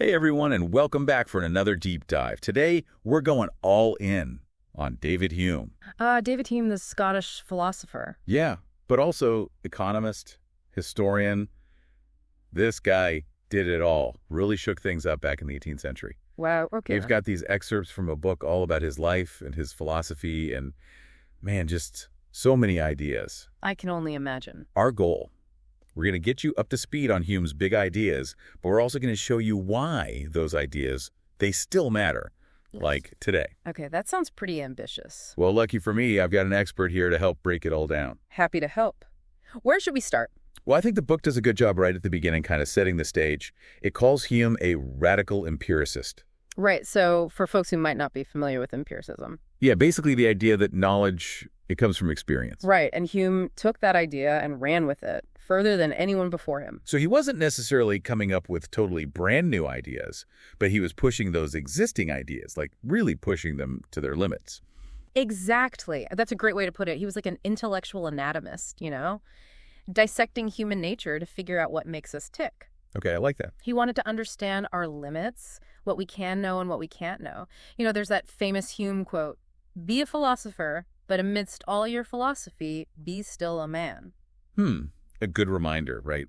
Hey everyone, and welcome back for another deep dive. Today, we're going all in on David Hume. David Hume, the Scottish philosopher. Yeah, but also economist, historian. This guy did it all. Really shook things up back in the 18th century. Wow, okay. We've got these excerpts from a book all about his life and his philosophy and, man, just so many ideas. I can only imagine. Our goal, we're going to get you up to speed on Hume's big ideas, but we're also going to show you why those ideas, they still matter, like today. Okay, that sounds pretty ambitious. Well, lucky for me, I've got an expert here to help break it all down. Happy to help. Where should we start? Well, I think the book does a good job right at the beginning, kind of setting the stage. It calls Hume a radical empiricist. Right, so for folks who might not be familiar with empiricism. Yeah, basically the idea that knowledge, it comes from experience. Right, and Hume took that idea and ran with it further than anyone before him. So he wasn't necessarily coming up with totally brand new ideas, but he was pushing those existing ideas, like really pushing them to their limits. Exactly. That's a great way to put it. He was like an intellectual anatomist, dissecting human nature to figure out what makes us tick. Okay, I like that. He wanted to understand our limits, what we can know and what we can't know. There's that famous Hume quote, "Be a philosopher, but amidst all your philosophy, be still a man." A good reminder, right?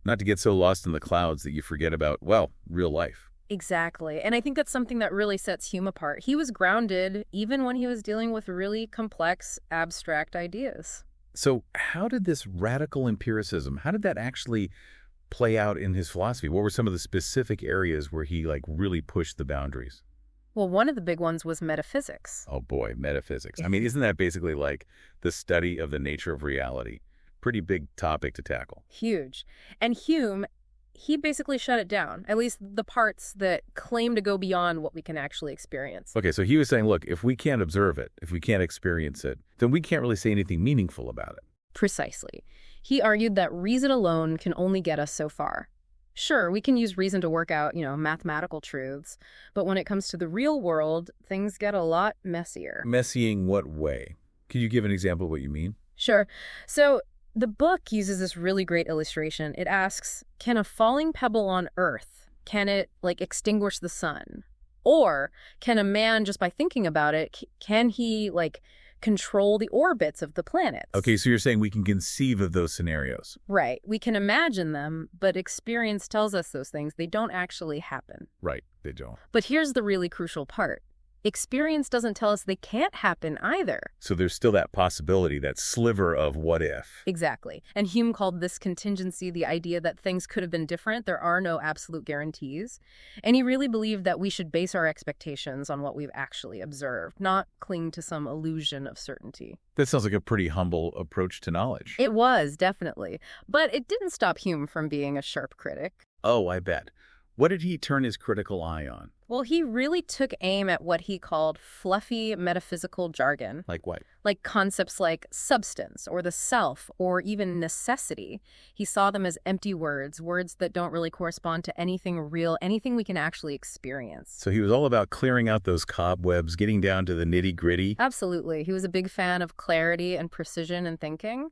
Not to get so lost in the clouds that you forget about, well, real life. Exactly. And I think that's something that really sets Hume apart. He was grounded even when he was dealing with really complex, abstract ideas. So how did this radical empiricism, how did that actually play out in his philosophy? What were some of the specific areas where he really pushed the boundaries? Well, one of the big ones was metaphysics. Oh boy, metaphysics. I mean, isn't that basically like the study of the nature of reality? Pretty big topic to tackle. Huge. And Hume, he basically shut it down, at least the parts that claim to go beyond what we can actually experience. Okay, so he was saying, look, if we can't observe it, if we can't experience it, then we can't really say anything meaningful about it. Precisely. He argued that reason alone can only get us so far. Sure, we can use reason to work out, mathematical truths, but when it comes to the real world, things get a lot messier. Messying what way? Can you give an example of what you mean? Sure. So the book uses this really great illustration. It asks, can a falling pebble on Earth, can it extinguish the sun? Or can a man, just by thinking about it, can he control the orbits of the planets? Okay, so you're saying we can conceive of those scenarios. Right. We can imagine them, but experience tells us those things. They don't actually happen. Right, they don't. But here's the really crucial part. Experience doesn't tell us they can't happen either. So there's still that possibility, that sliver of what if. Exactly. And Hume called this contingency the idea that things could have been different. There are no absolute guarantees. And he really believed that we should base our expectations on what we've actually observed, not cling to some illusion of certainty. That sounds like a pretty humble approach to knowledge. It was, definitely. But it didn't stop Hume from being a sharp critic. Oh, I bet. What did he turn his critical eye on? Well, he really took aim at what he called fluffy metaphysical jargon. Like what? Like concepts like substance or the self or even necessity. He saw them as empty words, words that don't really correspond to anything real, anything we can actually experience. So he was all about clearing out those cobwebs, getting down to the nitty-gritty? Absolutely. He was a big fan of clarity and precision in thinking.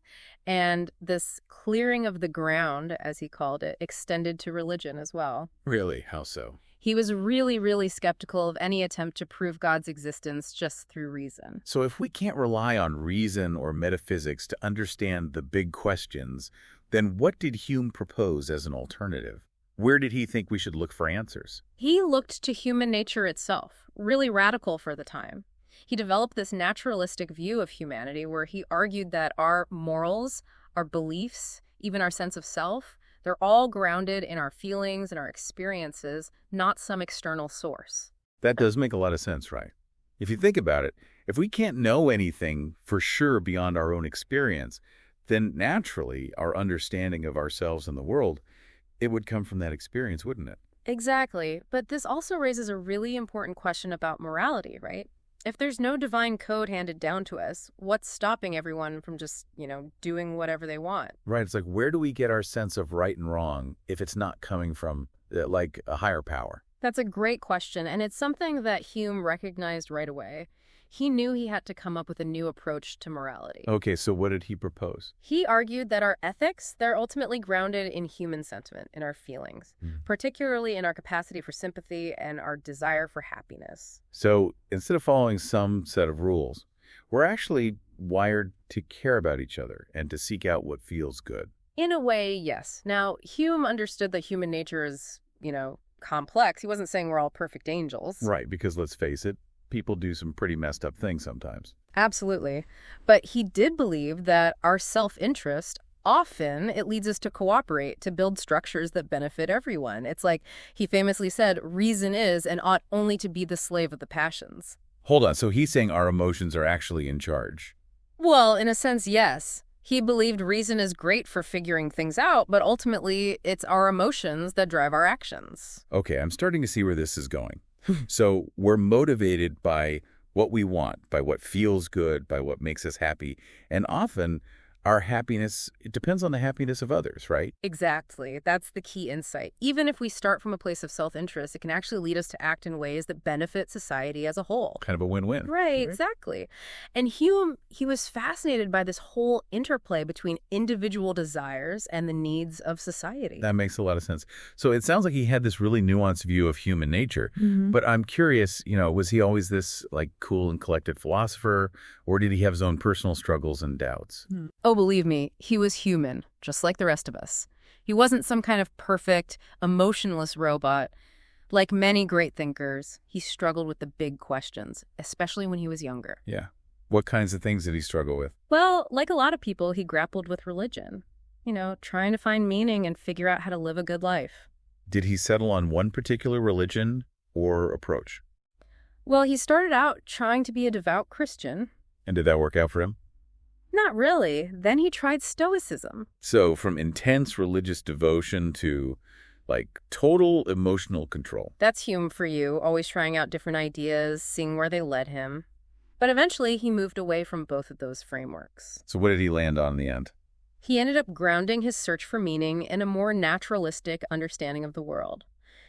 And this clearing of the ground, as he called it, extended to religion as well. Really? How so? He was really, really skeptical of any attempt to prove God's existence just through reason. So if we can't rely on reason or metaphysics to understand the big questions, then what did Hume propose as an alternative? Where did he think we should look for answers? He looked to human nature itself, really radical for the time. He developed this naturalistic view of humanity where he argued that our morals, our beliefs, even our sense of self, they're all grounded in our feelings and our experiences, not some external source. That does make a lot of sense, right? If you think about it, if we can't know anything for sure beyond our own experience, then naturally our understanding of ourselves and the world, it would come from that experience, wouldn't it? Exactly. But this also raises a really important question about morality, right? If there's no divine code handed down to us, what's stopping everyone from just, doing whatever they want? Right. It's like, where do we get our sense of right and wrong if it's not coming from, a higher power? That's a great question, and it's something that Hume recognized right away. He knew he had to come up with a new approach to morality. Okay, so what did he propose? He argued that our ethics, they're ultimately grounded in human sentiment, in our feelings, particularly in our capacity for sympathy and our desire for happiness. So instead of following some set of rules, we're actually wired to care about each other and to seek out what feels good. In a way, yes. Now, Hume understood that human nature is, complex. He wasn't saying we're all perfect angels. Right, because let's face it, people do some pretty messed up things sometimes. Absolutely. But he did believe that our self-interest, often it leads us to cooperate, to build structures that benefit everyone. It's like he famously said, reason is and ought only to be the slave of the passions. Hold on, so he's saying our emotions are actually in charge. Well, in a sense, yes. He believed reason is great for figuring things out, but ultimately it's our emotions that drive our actions. Okay, I'm starting to see where this is going. So we're motivated by what we want, by what feels good, by what makes us happy. And often our happiness, it depends on the happiness of others, right? Exactly. That's the key insight. Even if we start from a place of self-interest, it can actually lead us to act in ways that benefit society as a whole. Kind of a win-win. Right, exactly. And Hume, he was fascinated by this whole interplay between individual desires and the needs of society. That makes a lot of sense. So it sounds like he had this really nuanced view of human nature. But I'm curious, was he always this like cool and collected philosopher, or did he have his own personal struggles and doubts? Oh, believe me, he was human, just like the rest of us. He wasn't some kind of perfect, emotionless robot. Like many great thinkers, he struggled with the big questions, especially when he was younger. Yeah. What kinds of things did he struggle with? Well, like a lot of people, he grappled with religion. Trying to find meaning and figure out how to live a good life. Did he settle on one particular religion or approach? Well, he started out trying to be a devout Christian. And did that work out for him? Not really. Then he tried Stoicism. So from intense religious devotion to, like, total emotional control. That's Hume for you, always trying out different ideas, seeing where they led him. But eventually, he moved away from both of those frameworks. So what did he land on in the end? He ended up grounding his search for meaning in a more naturalistic understanding of the world.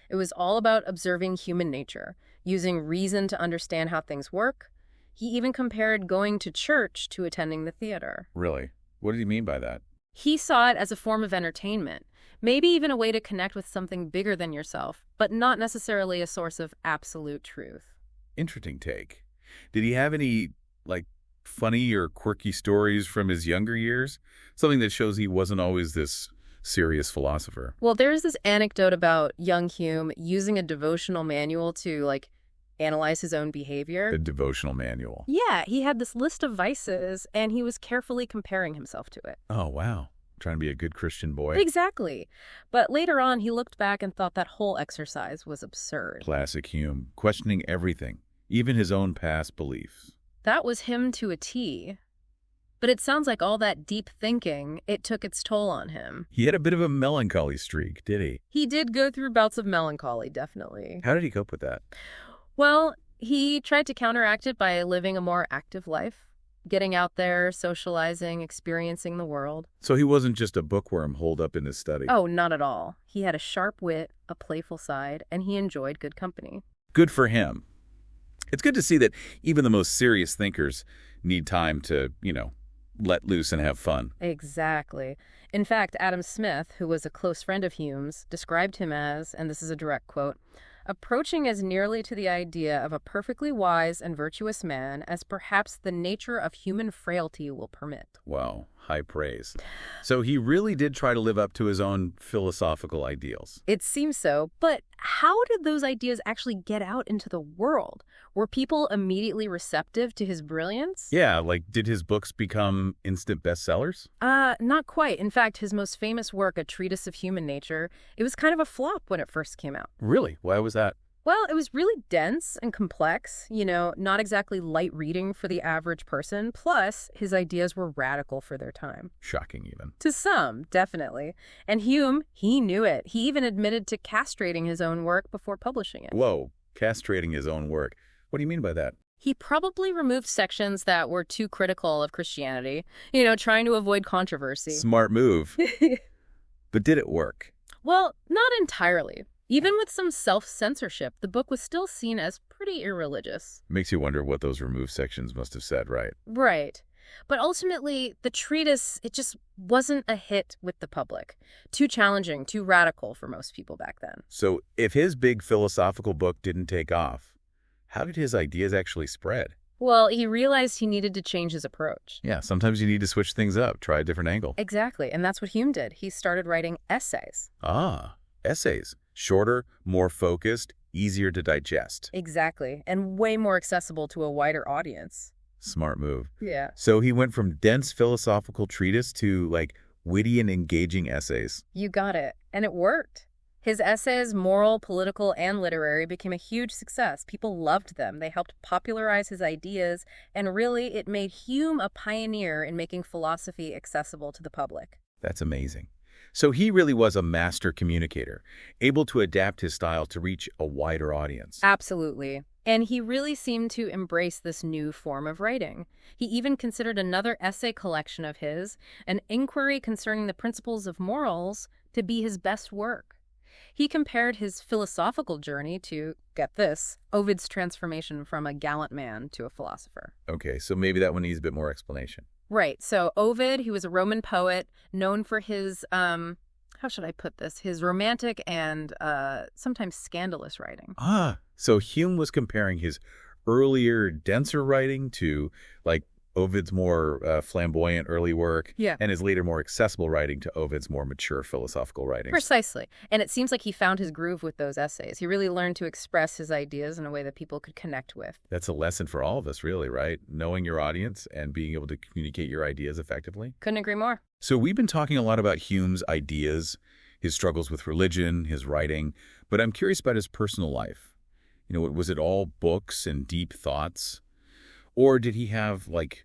It was all about observing human nature, using reason to understand how things work. He even compared going to church to attending the theater. Really? What did he mean by that? He saw it as a form of entertainment, maybe even a way to connect with something bigger than yourself, but not necessarily a source of absolute truth. Interesting take. Did he have any, like, funny or quirky stories from his younger years? Something that shows he wasn't always this serious philosopher. Well, there's this anecdote about young Hume using a devotional manual to, analyze his own behavior. The devotional manual. Yeah, he had this list of vices, and he was carefully comparing himself to it. Oh, wow. Trying to be a good Christian boy. Exactly. But later on, he looked back and thought that whole exercise was absurd. Classic Hume, questioning everything, even his own past beliefs. That was him to a T. But it sounds like all that deep thinking, it took its toll on him. He had a bit of a melancholy streak, did he? He did go through bouts of melancholy, definitely. How did he cope with that? Well, he tried to counteract it by living a more active life, getting out there, socializing, experiencing the world. So he wasn't just a bookworm holed up in his study. Oh, not at all. He had a sharp wit, a playful side, and he enjoyed good company. Good for him. It's good to see that even the most serious thinkers need time to, let loose and have fun. Exactly. In fact, Adam Smith, who was a close friend of Hume's, described him as, and this is a direct quote, approaching as nearly to the idea of a perfectly wise and virtuous man as perhaps the nature of human frailty will permit. Wow, high praise. So he really did try to live up to his own philosophical ideals. It seems so, but how did those ideas actually get out into the world? Were people immediately receptive to his brilliance? Yeah, did his books become instant bestsellers? Not quite. In fact, his most famous work, A Treatise of Human Nature, it was kind of a flop when it first came out. Really? Why was that? Well, it was really dense and complex, not exactly light reading for the average person. Plus, his ideas were radical for their time. Shocking, even. To some, definitely. And Hume, he knew it. He even admitted to castrating his own work before publishing it. Whoa, castrating his own work. What do you mean by that? He probably removed sections that were too critical of Christianity, trying to avoid controversy. Smart move. But did it work? Well, not entirely. Even with some self-censorship, the book was still seen as pretty irreligious. Makes you wonder what those removed sections must have said, right? Right. But ultimately, the treatise, it just wasn't a hit with the public. Too challenging, too radical for most people back then. So if his big philosophical book didn't take off, how did his ideas actually spread? Well, he realized he needed to change his approach. Yeah, sometimes you need to switch things up, try a different angle. Exactly, and that's what Hume did. He started writing essays. Ah, essays. Shorter, more focused, easier to digest. Exactly, and way more accessible to a wider audience. Smart move. Yeah. So he went from dense philosophical treatise to, like, witty and engaging essays. You got it. And it worked. His essays, moral, political, and literary, became a huge success. People loved them. They helped popularize his ideas, and really, it made Hume a pioneer in making philosophy accessible to the public. That's amazing. So he really was a master communicator, able to adapt his style to reach a wider audience. Absolutely. And he really seemed to embrace this new form of writing. He even considered another essay collection of his, An Inquiry Concerning the Principles of Morals, to be his best work. He compared his philosophical journey to, get this, Ovid's transformation from a gallant man to a philosopher. Okay, so maybe that one needs a bit more explanation. Right. So Ovid, he was a Roman poet known for his, how should I put this, his romantic and sometimes scandalous writing. Ah, so Hume was comparing his earlier, denser writing to, like, Ovid's more flamboyant early work, Yeah. and his later more accessible writing to Ovid's more mature philosophical writings. Precisely. And it seems like he found his groove with those essays. He really learned to express his ideas in a way that people could connect with. That's a lesson for all of us, really, right? Knowing your audience and being able to communicate your ideas effectively. Couldn't agree more. So we've been talking a lot about Hume's ideas, his struggles with religion, his writing, but I'm curious about his personal life. You know, was it all books and deep thoughts? Or did he have, like,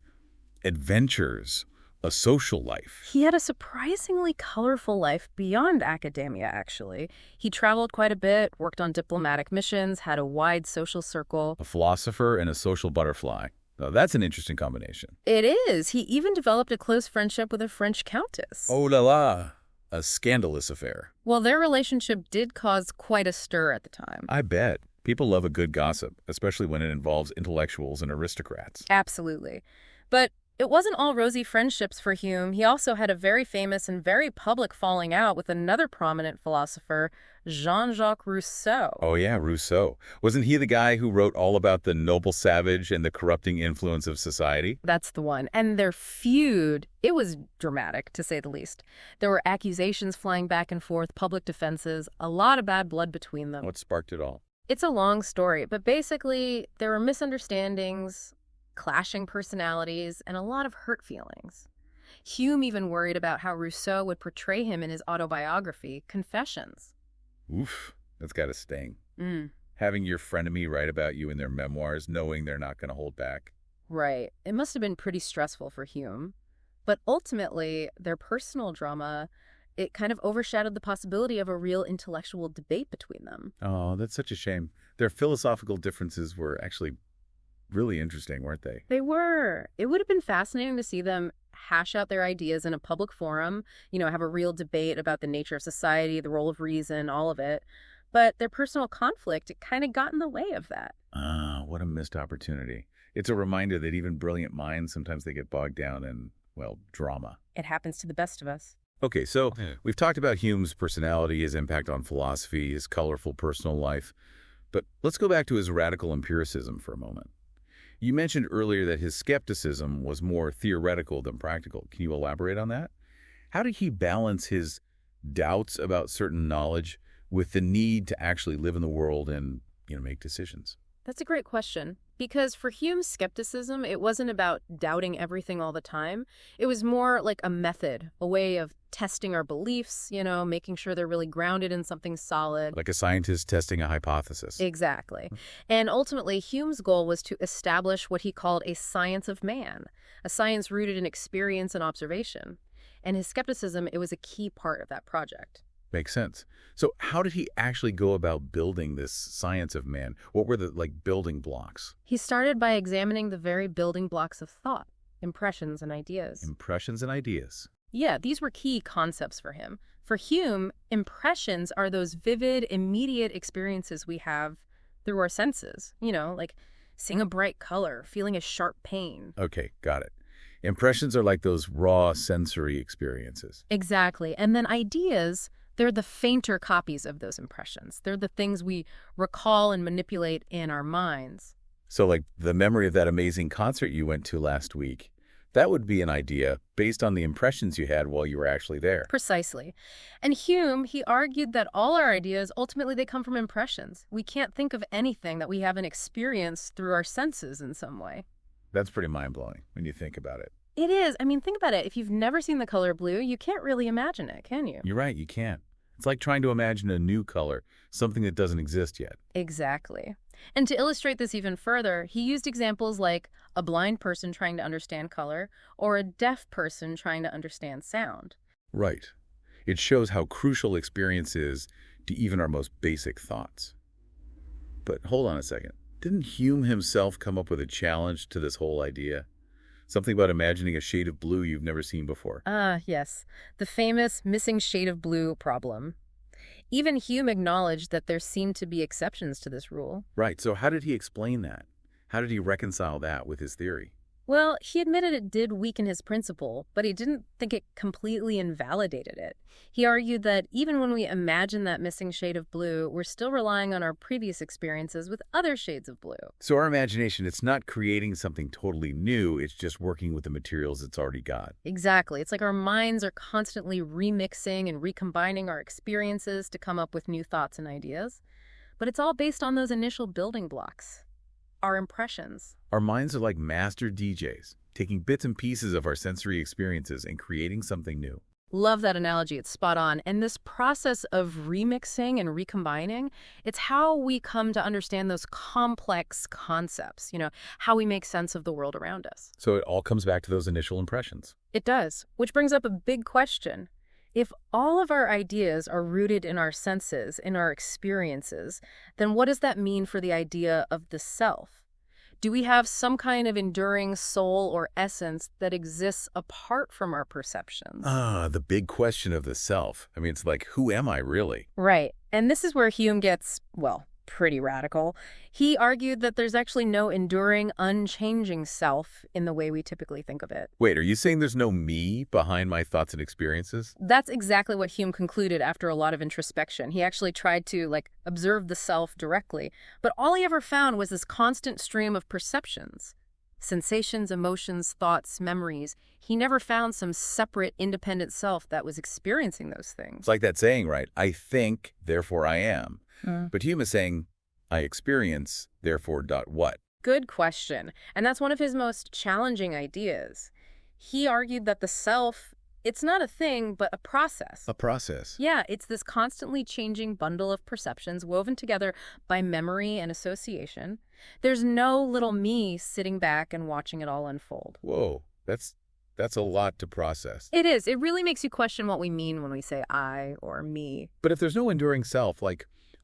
adventures, a social life? He had a surprisingly colorful life beyond academia, actually. He traveled quite a bit, worked on diplomatic missions, had a wide social circle. A philosopher and a social butterfly. Now, that's an interesting combination. It is. He even developed a close friendship with a French countess. Oh la la, a scandalous affair. Well, their relationship did cause quite a stir at the time. I bet. People love a good gossip, especially when it involves intellectuals and aristocrats. Absolutely. But it wasn't all rosy friendships for Hume. He also had a very famous and very public falling out with another prominent philosopher, Jean-Jacques Rousseau. Oh yeah, Rousseau. Wasn't he the guy who wrote all about the noble savage and the corrupting influence of society? That's the one. And their feud, it was dramatic, to say the least. There were accusations flying back and forth, public defenses, a lot of bad blood between them. What sparked it all? It's a long story, but basically there were misunderstandings, clashing personalities, and a lot of hurt feelings. Hume even worried about how Rousseau would portray him in his autobiography, Confessions. Oof, that's got to sting. Mm, Having your frenemy write about you in their memoirs, knowing they're not going to hold back. right. It must have been pretty stressful for Hume. But ultimately, their personal drama, it kind of overshadowed the possibility of a real intellectual debate between them. Oh, that's such a shame. Their philosophical differences were actually really interesting, weren't they? They were. It would have been fascinating to see them hash out their ideas in a public forum, have a real debate about the nature of society, the role of reason, all of it. But their personal conflict, it kind of got in the way of that. Ah, what a missed opportunity. It's a reminder that even brilliant minds, sometimes they get bogged down in, well, drama. It happens to the best of us. Okay, so we've talked about Hume's personality, his impact on philosophy, his colorful personal life. But let's go back to his radical empiricism for a moment. You mentioned earlier that his skepticism was more theoretical than practical. Can you elaborate on that? How did he balance his doubts about certain knowledge with the need to actually live in the world and, make decisions? That's a great question. Because for Hume's skepticism, it wasn't about doubting everything all the time. It was more like a method, a way of testing our beliefs, making sure they're really grounded in something solid. Like a scientist testing a hypothesis. Exactly. And ultimately, Hume's goal was to establish what he called a science of man, a science rooted in experience and observation. And his skepticism, it was a key part of that project. Makes sense. So how did he actually go about building this science of man? What were the, building blocks? He started by examining the very building blocks of thought, impressions and ideas. Impressions and ideas. Yeah, these were key concepts for him. For Hume, impressions are those vivid, immediate experiences we have through our senses. Like seeing a bright color, feeling a sharp pain. Okay, got it. Impressions are like those raw sensory experiences. Exactly. And then ideas, they're the fainter copies of those impressions. They're the things we recall and manipulate in our minds. So like the memory of that amazing concert you went to last week, that would be an idea based on the impressions you had while you were actually there. Precisely. And Hume, he argued that all our ideas, ultimately, they come from impressions. We can't think of anything that we haven't experienced through our senses in some way. That's pretty mind-blowing when you think about it. It is. I mean, think about it. If you've never seen the color blue, you can't really imagine it, can you? You're right, you can't. It's like trying to imagine a new color, something that doesn't exist yet. Exactly. And to illustrate this even further, he used examples like a blind person trying to understand color or a deaf person trying to understand sound. Right. It shows how crucial experience is to even our most basic thoughts. But hold on a second. Didn't Hume himself come up with a challenge to this whole idea? Something about imagining a shade of blue you've never seen before. Yes. The famous missing shade of blue problem. Even Hume acknowledged that there seemed to be exceptions to this rule. Right, so how did he explain that? How did he reconcile that with his theory? Well, he admitted it did weaken his principle, but he didn't think it completely invalidated it. He argued that even when we imagine that missing shade of blue, we're still relying on our previous experiences with other shades of blue. So our imagination, it's not creating something totally new, it's just working with the materials it's already got. Exactly. It's like our minds are constantly remixing and recombining our experiences to come up with new thoughts and ideas. But it's all based on those initial building blocks, our impressions. Our minds are like master DJs, taking bits and pieces of our sensory experiences and creating something new. Love that analogy. It's spot on. And this process of remixing and recombining, it's how we come to understand those complex concepts, how we make sense of the world around us. So it all comes back to those initial impressions. It does, which brings up a big question. If all of our ideas are rooted in our senses, in our experiences, then what does that mean for the idea of the self? Do we have some kind of enduring soul or essence that exists apart from our perceptions? The big question of the self. I mean, it's like, who am I really? Right. And this is where Hume gets, well, pretty radical. He argued that there's actually no enduring, unchanging self in the way we typically think of it. Wait, are you saying there's no me behind my thoughts and experiences? That's exactly what Hume concluded after a lot of introspection. He actually tried to, observe the self directly, but all he ever found was this constant stream of perceptions. Sensations, emotions, thoughts, memories. He never found some separate, independent self that was experiencing those things. It's like that saying, right? I think, therefore I am. But Hume is saying, I experience, therefore what? Good question. And that's one of his most challenging ideas. He argued that the self, it's not a thing, but a process. A process. Yeah, it's this constantly changing bundle of perceptions woven together by memory and association. There's no little me sitting back and watching it all unfold. Whoa, that's a lot to process. It is. It really makes you question what we mean when we say I or me. But if there's no enduring self,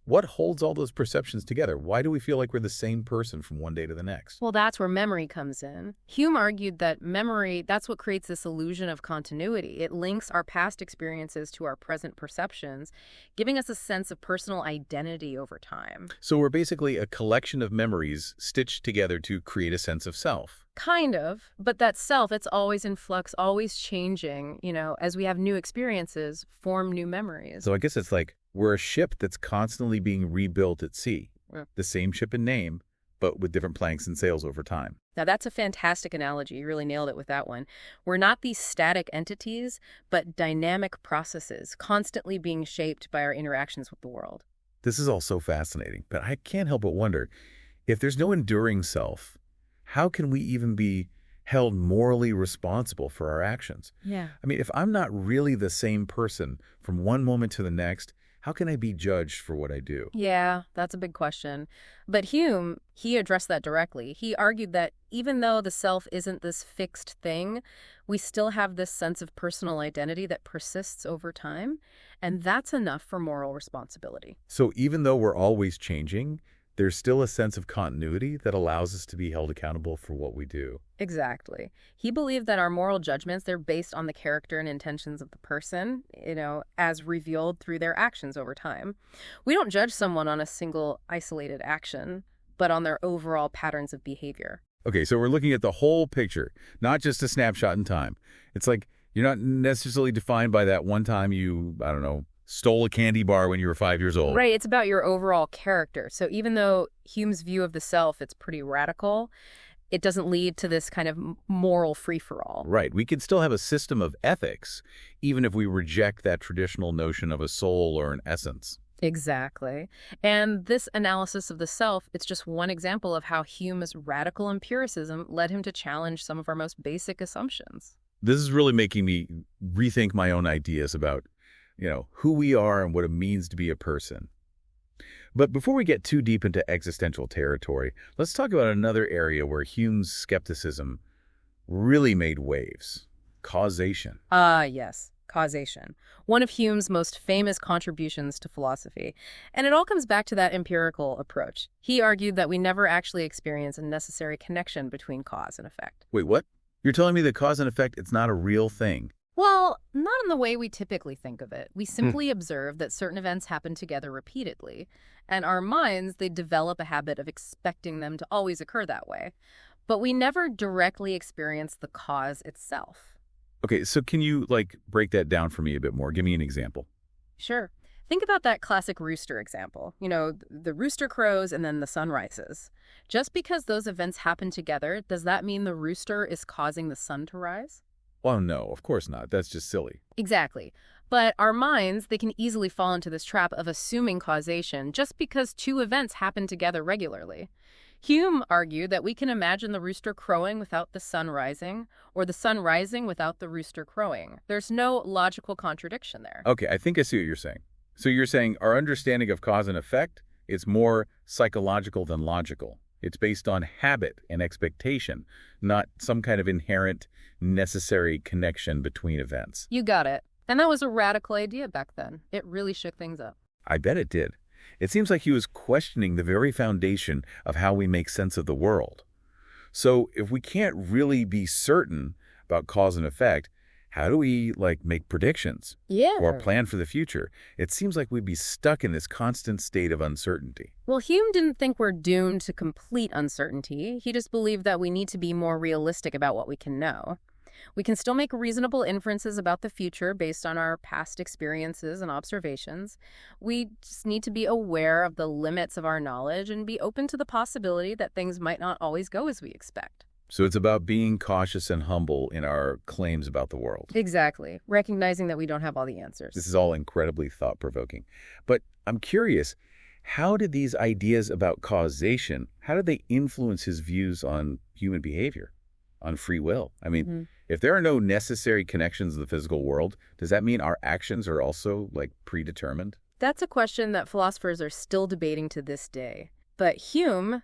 what holds all those perceptions together? Why do we feel like we're the same person from one day to the next? Well, that's where memory comes in. Hume argued that memory, that's what creates this illusion of continuity. It links our past experiences to our present perceptions, giving us a sense of personal identity over time. So we're basically a collection of memories stitched together to create a sense of self. Kind of, but that self, it's always in flux, always changing, as we have new experiences, form new memories. So I guess it's like we're a ship that's constantly being rebuilt at sea. Yeah. The same ship in name, but with different planks and sails over time. Now, that's a fantastic analogy. You really nailed it with that one. We're not these static entities, but dynamic processes, constantly being shaped by our interactions with the world. This is all so fascinating, but I can't help but wonder, if there's no enduring self, how can we even be held morally responsible for our actions? Yeah. I mean, if I'm not really the same person from one moment to the next, how can I be judged for what I do? Yeah, that's a big question. But Hume, he addressed that directly. He argued that even though the self isn't this fixed thing, we still have this sense of personal identity that persists over time, and that's enough for moral responsibility. So even though we're always changing, there's still a sense of continuity that allows us to be held accountable for what we do. Exactly. He believed that our moral judgments, they're based on the character and intentions of the person, as revealed through their actions over time. We don't judge someone on a single isolated action, but on their overall patterns of behavior. Okay, so we're looking at the whole picture, not just a snapshot in time. It's like you're not necessarily defined by that one time you, I don't know, stole a candy bar when you were 5 years old. Right, it's about your overall character. So even though Hume's view of the self, it's pretty radical, it doesn't lead to this kind of moral free-for-all. Right. We can still have a system of ethics, even if we reject that traditional notion of a soul or an essence. Exactly. And this analysis of the self, it's just one example of how Hume's radical empiricism led him to challenge some of our most basic assumptions. This is really making me rethink my own ideas about, who we are and what it means to be a person. But before we get too deep into existential territory, let's talk about another area where Hume's skepticism really made waves: causation. Yes, causation. One of Hume's most famous contributions to philosophy. And it all comes back to that empirical approach. He argued that we never actually experience a necessary connection between cause and effect. Wait, what? You're telling me that cause and effect, it's not a real thing? Well, not in the way we typically think of it. We simply observe that certain events happen together repeatedly, and our minds, they develop a habit of expecting them to always occur that way. But we never directly experience the cause itself. Okay, so can you, break that down for me a bit more? Give me an example. Sure. Think about that classic rooster example. The rooster crows and then the sun rises. Just because those events happen together, does that mean the rooster is causing the sun to rise? Well, no, of course not. That's just silly. Exactly. But our minds, they can easily fall into this trap of assuming causation just because two events happen together regularly. Hume argued that we can imagine the rooster crowing without the sun rising, or the sun rising without the rooster crowing. There's no logical contradiction there. Okay, I think I see what you're saying. So you're saying our understanding of cause and effect is more psychological than logical. It's based on habit and expectation, not some kind of inherent, necessary connection between events. You got it. And that was a radical idea back then. It really shook things up. I bet it did. It seems like he was questioning the very foundation of how we make sense of the world. So if we can't really be certain about cause and effect, how do we, make predictions? Yeah. Or plan for the future? It seems like we'd be stuck in this constant state of uncertainty. Well, Hume didn't think we're doomed to complete uncertainty. He just believed that we need to be more realistic about what we can know. We can still make reasonable inferences about the future based on our past experiences and observations. We just need to be aware of the limits of our knowledge and be open to the possibility that things might not always go as we expect. So it's about being cautious and humble in our claims about the world. Exactly. Recognizing that we don't have all the answers. This is all incredibly thought-provoking. But I'm curious, how did these ideas about causation, how did they influence his views on human behavior, on free will? I mean, if there are no necessary connections in the physical world, does that mean our actions are also, predetermined? That's a question that philosophers are still debating to this day. But Hume,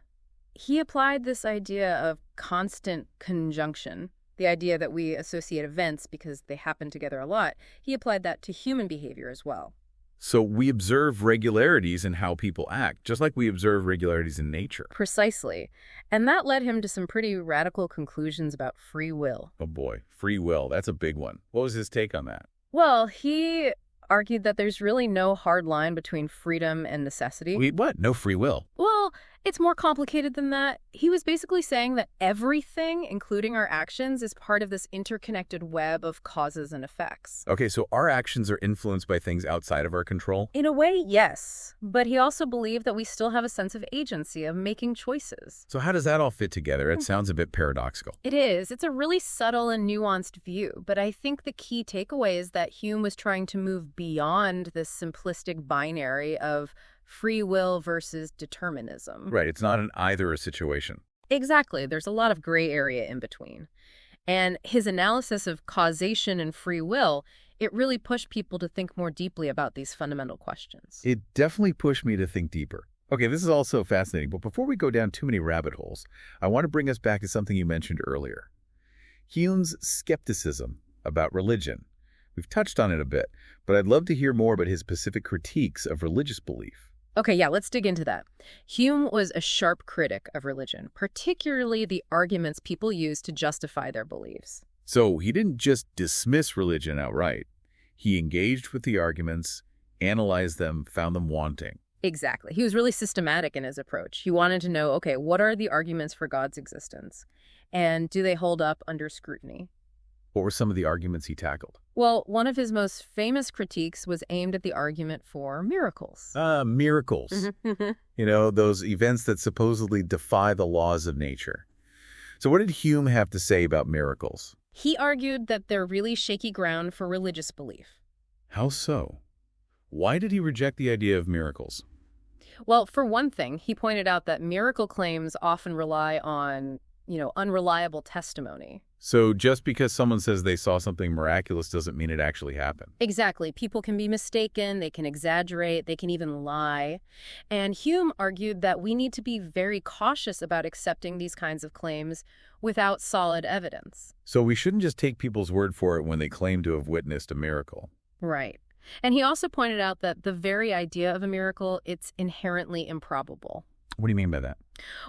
he applied this idea of constant conjunction, the idea that we associate events because they happen together a lot. He applied that to human behavior as well. So we observe regularities in how people act, just like we observe regularities in nature. Precisely. And that led him to some pretty radical conclusions about free will. Oh boy, free will, that's a big one. What was his take on that? Well, he argued that there's really no hard line between freedom and necessity. Wait, what? No free will? Well, it's more complicated than that. He was basically saying that everything, including our actions, is part of this interconnected web of causes and effects. Okay, so our actions are influenced by things outside of our control? In a way, yes. But he also believed that we still have a sense of agency, of making choices. So how does that all fit together? It sounds a bit paradoxical. It is. It's a really subtle and nuanced view. But I think the key takeaway is that Hume was trying to move beyond this simplistic binary of free will versus determinism. Right, it's not an either-or situation. Exactly. There's a lot of gray area in between. And his analysis of causation and free will, it really pushed people to think more deeply about these fundamental questions. It definitely pushed me to think deeper. Okay, this is all so fascinating, but before we go down too many rabbit holes, I want to bring us back to something you mentioned earlier. Hume's skepticism about religion. We've touched on it a bit, but I'd love to hear more about his specific critiques of religious belief. Okay, yeah, let's dig into that. Hume was a sharp critic of religion, particularly the arguments people use to justify their beliefs. So he didn't just dismiss religion outright. He engaged with the arguments, analyzed them, found them wanting. Exactly. He was really systematic in his approach. He wanted to know, okay, what are the arguments for God's existence? And do they hold up under scrutiny? What were some of the arguments he tackled? Well, one of his most famous critiques was aimed at the argument for miracles. Miracles. Those events that supposedly defy the laws of nature. So what did Hume have to say about miracles? He argued that they're really shaky ground for religious belief. How so? Why did he reject the idea of miracles? Well, for one thing, he pointed out that miracle claims often rely on, unreliable testimony. So just because someone says they saw something miraculous doesn't mean it actually happened. Exactly. People can be mistaken, they can exaggerate, they can even lie. And Hume argued that we need to be very cautious about accepting these kinds of claims without solid evidence. So we shouldn't just take people's word for it when they claim to have witnessed a miracle. Right. And he also pointed out that the very idea of a miracle, it's inherently improbable. What do you mean by that?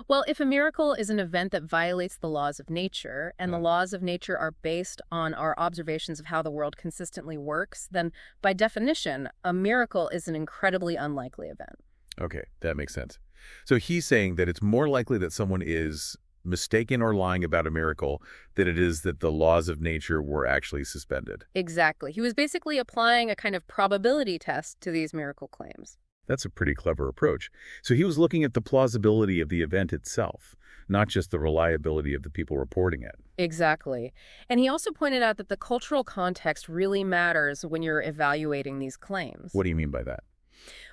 Well, if a miracle is an event that violates the laws of nature, and the laws of nature are based on our observations of how the world consistently works, then by definition, a miracle is an incredibly unlikely event. Okay, that makes sense. So he's saying that it's more likely that someone is mistaken or lying about a miracle than it is that the laws of nature were actually suspended. Exactly. He was basically applying a kind of probability test to these miracle claims. That's a pretty clever approach. So he was looking at the plausibility of the event itself, not just the reliability of the people reporting it. Exactly. And he also pointed out that the cultural context really matters when you're evaluating these claims. What do you mean by that?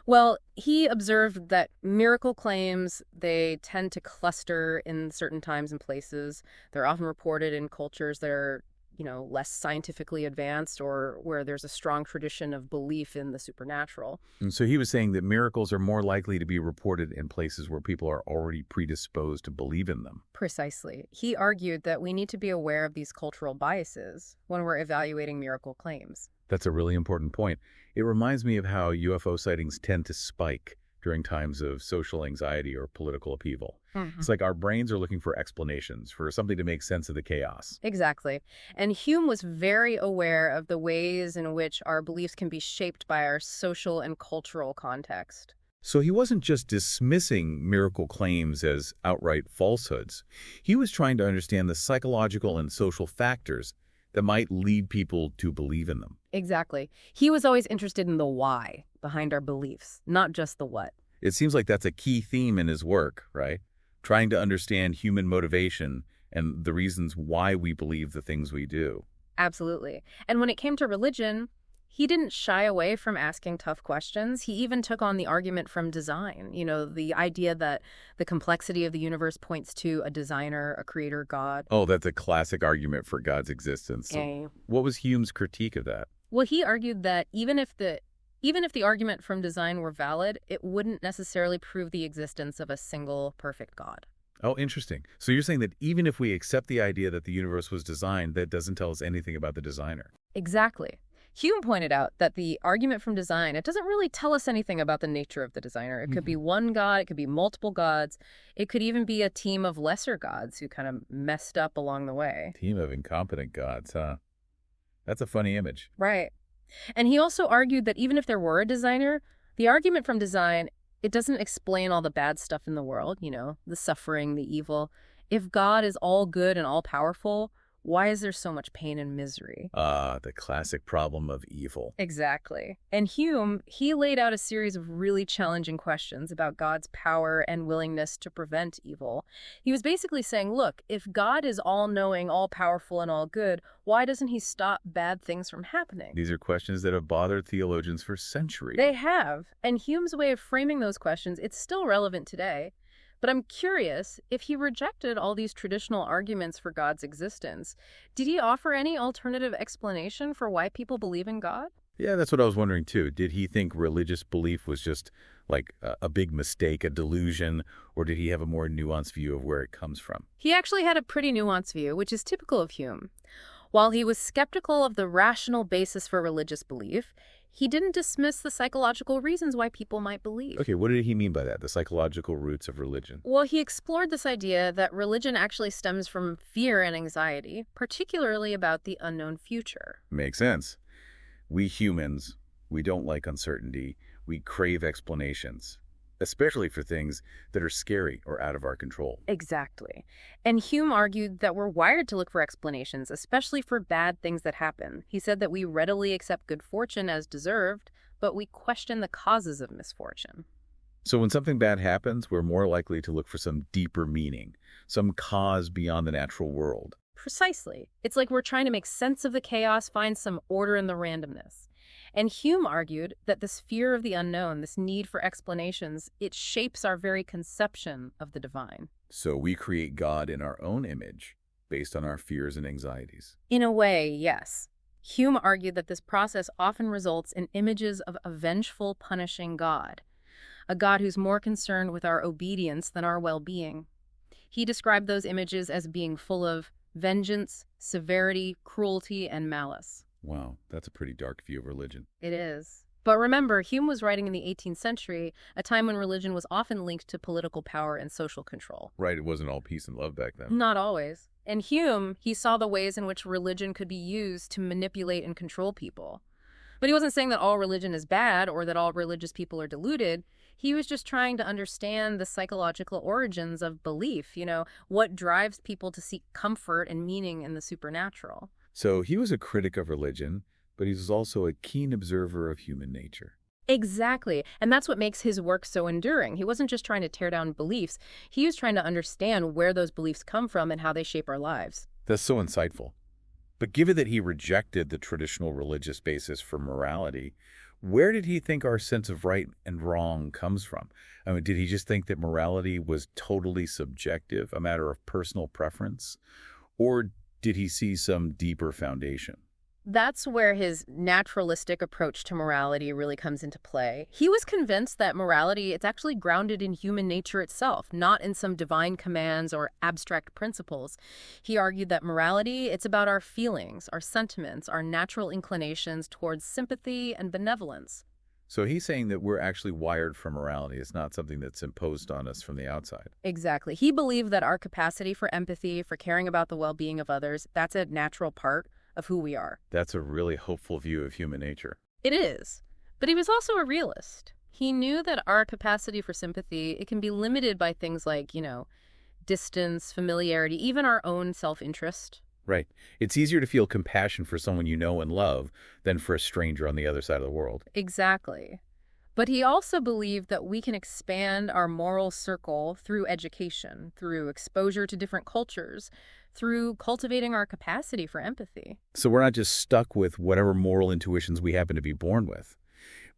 Well, he observed that miracle claims, they tend to cluster in certain times and places. They're often reported in cultures that are, less scientifically advanced or where there's a strong tradition of belief in the supernatural. And so he was saying that miracles are more likely to be reported in places where people are already predisposed to believe in them. Precisely. He argued that we need to be aware of these cultural biases when we're evaluating miracle claims. That's a really important point. It reminds me of how UFO sightings tend to spike during times of social anxiety or political upheaval. It's like our brains are looking for explanations, for something to make sense of the chaos. Exactly. And Hume was very aware of the ways in which our beliefs can be shaped by our social and cultural context. So he wasn't just dismissing miracle claims as outright falsehoods. He was trying to understand the psychological and social factors that might lead people to believe in them. Exactly. He was always interested in the why behind our beliefs, not just the what. It seems like that's a key theme in his work, right? Trying to understand human motivation and the reasons why we believe the things we do. Absolutely. And when it came to religion, he didn't shy away from asking tough questions. He even took on the argument from design, the idea that the complexity of the universe points to a designer, a creator, God. Oh, that's a classic argument for God's existence. Yeah. What was Hume's critique of that? Well, he argued that even if the argument from design were valid, it wouldn't necessarily prove the existence of a single perfect God. Oh, interesting. So you're saying that even if we accept the idea that the universe was designed, that doesn't tell us anything about the designer. Exactly. Hume pointed out that the argument from design, it doesn't really tell us anything about the nature of the designer. It could be one God, it could be multiple gods, it could even be a team of lesser gods who kind of messed up along the way. Team of incompetent gods, huh? That's a funny image. Right. And he also argued that even if there were a designer, the argument from design, it doesn't explain all the bad stuff in the world, the suffering, the evil. If God is all good and all powerful, why is there so much pain and misery? The classic problem of evil. Exactly. And Hume, he laid out a series of really challenging questions about God's power and willingness to prevent evil. He was basically saying, look, if God is all-knowing, all-powerful, and all good, why doesn't he stop bad things from happening? These are questions that have bothered theologians for centuries. They have. And Hume's way of framing those questions, it's still relevant today. But I'm curious, if he rejected all these traditional arguments for God's existence, did he offer any alternative explanation for why people believe in God? Yeah, that's what I was wondering too. Did he think religious belief was just like a big mistake, a delusion, or did he have a more nuanced view of where it comes from? He actually had a pretty nuanced view, which is typical of Hume. While he was skeptical of the rational basis for religious belief, He didn't dismiss the psychological reasons why people might believe. Okay, what did he mean by that, the psychological roots of religion? Well, he explored this idea that religion actually stems from fear and anxiety, particularly about the unknown future. Makes sense. We humans, we don't like uncertainty. We crave explanations, especially for things that are scary or out of our control. Exactly. And Hume argued that we're wired to look for explanations, especially for bad things that happen. He said that we readily accept good fortune as deserved, but we question the causes of misfortune. So when something bad happens, we're more likely to look for some deeper meaning, some cause beyond the natural world. Precisely. It's like we're trying to make sense of the chaos, find some order in the randomness. And Hume argued that this fear of the unknown, this need for explanations, it shapes our very conception of the divine. So we create God in our own image, based on our fears and anxieties. In a way, yes. Hume argued that this process often results in images of a vengeful, punishing God, a God who's more concerned with our obedience than our well-being. He described those images as being full of vengeance, severity, cruelty, and malice. Wow, that's a pretty dark view of religion. It is. But remember, Hume was writing in the 18th century, a time when religion was often linked to political power and social control. Right, it wasn't all peace and love back then. Not always. And Hume, he saw the ways in which religion could be used to manipulate and control people. But he wasn't saying that all religion is bad or that all religious people are deluded. He was just trying to understand the psychological origins of belief, what drives people to seek comfort and meaning in the supernatural. So he was a critic of religion, but he was also a keen observer of human nature. Exactly. And that's what makes his work so enduring. He wasn't just trying to tear down beliefs. He was trying to understand where those beliefs come from and how they shape our lives. That's so insightful. But given that he rejected the traditional religious basis for morality, where did he think our sense of right and wrong comes from? I mean, did he just think that morality was totally subjective, a matter of personal preference? Or did he see some deeper foundation? That's where his naturalistic approach to morality really comes into play. He was convinced that morality, it's actually grounded in human nature itself, not in some divine commands or abstract principles. He argued that morality, it's about our feelings, our sentiments, our natural inclinations towards sympathy and benevolence. So he's saying that we're actually wired for morality. It's not something that's imposed on us from the outside. Exactly. He believed that our capacity for empathy, for caring about the well-being of others, that's a natural part of who we are. That's a really hopeful view of human nature. It is. But he was also a realist. He knew that our capacity for sympathy, it can be limited by things like, distance, familiarity, even our own self-interest. Right. It's easier to feel compassion for someone you know and love than for a stranger on the other side of the world. Exactly. But he also believed that we can expand our moral circle through education, through exposure to different cultures, through cultivating our capacity for empathy. So we're not just stuck with whatever moral intuitions we happen to be born with.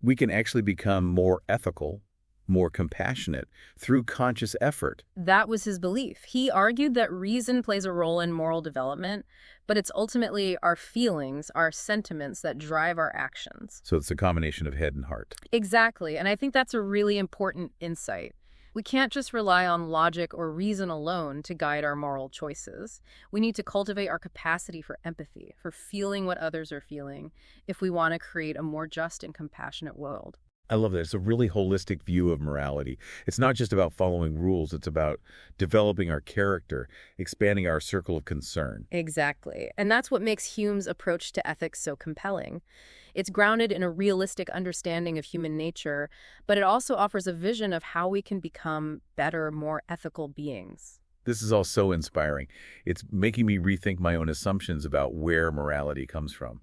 We can actually become more ethical, more compassionate through conscious effort. That was his belief. He argued that reason plays a role in moral development, but it's ultimately our feelings, our sentiments that drive our actions. So it's a combination of head and heart. Exactly. And I think that's a really important insight. We can't just rely on logic or reason alone to guide our moral choices. We need to cultivate our capacity for empathy, for feeling what others are feeling, if we want to create a more just and compassionate world. I love that. It's a really holistic view of morality. It's not just about following rules. It's about developing our character, expanding our circle of concern. Exactly. And that's what makes Hume's approach to ethics so compelling. It's grounded in a realistic understanding of human nature, but it also offers a vision of how we can become better, more ethical beings. This is all so inspiring. It's making me rethink my own assumptions about where morality comes from.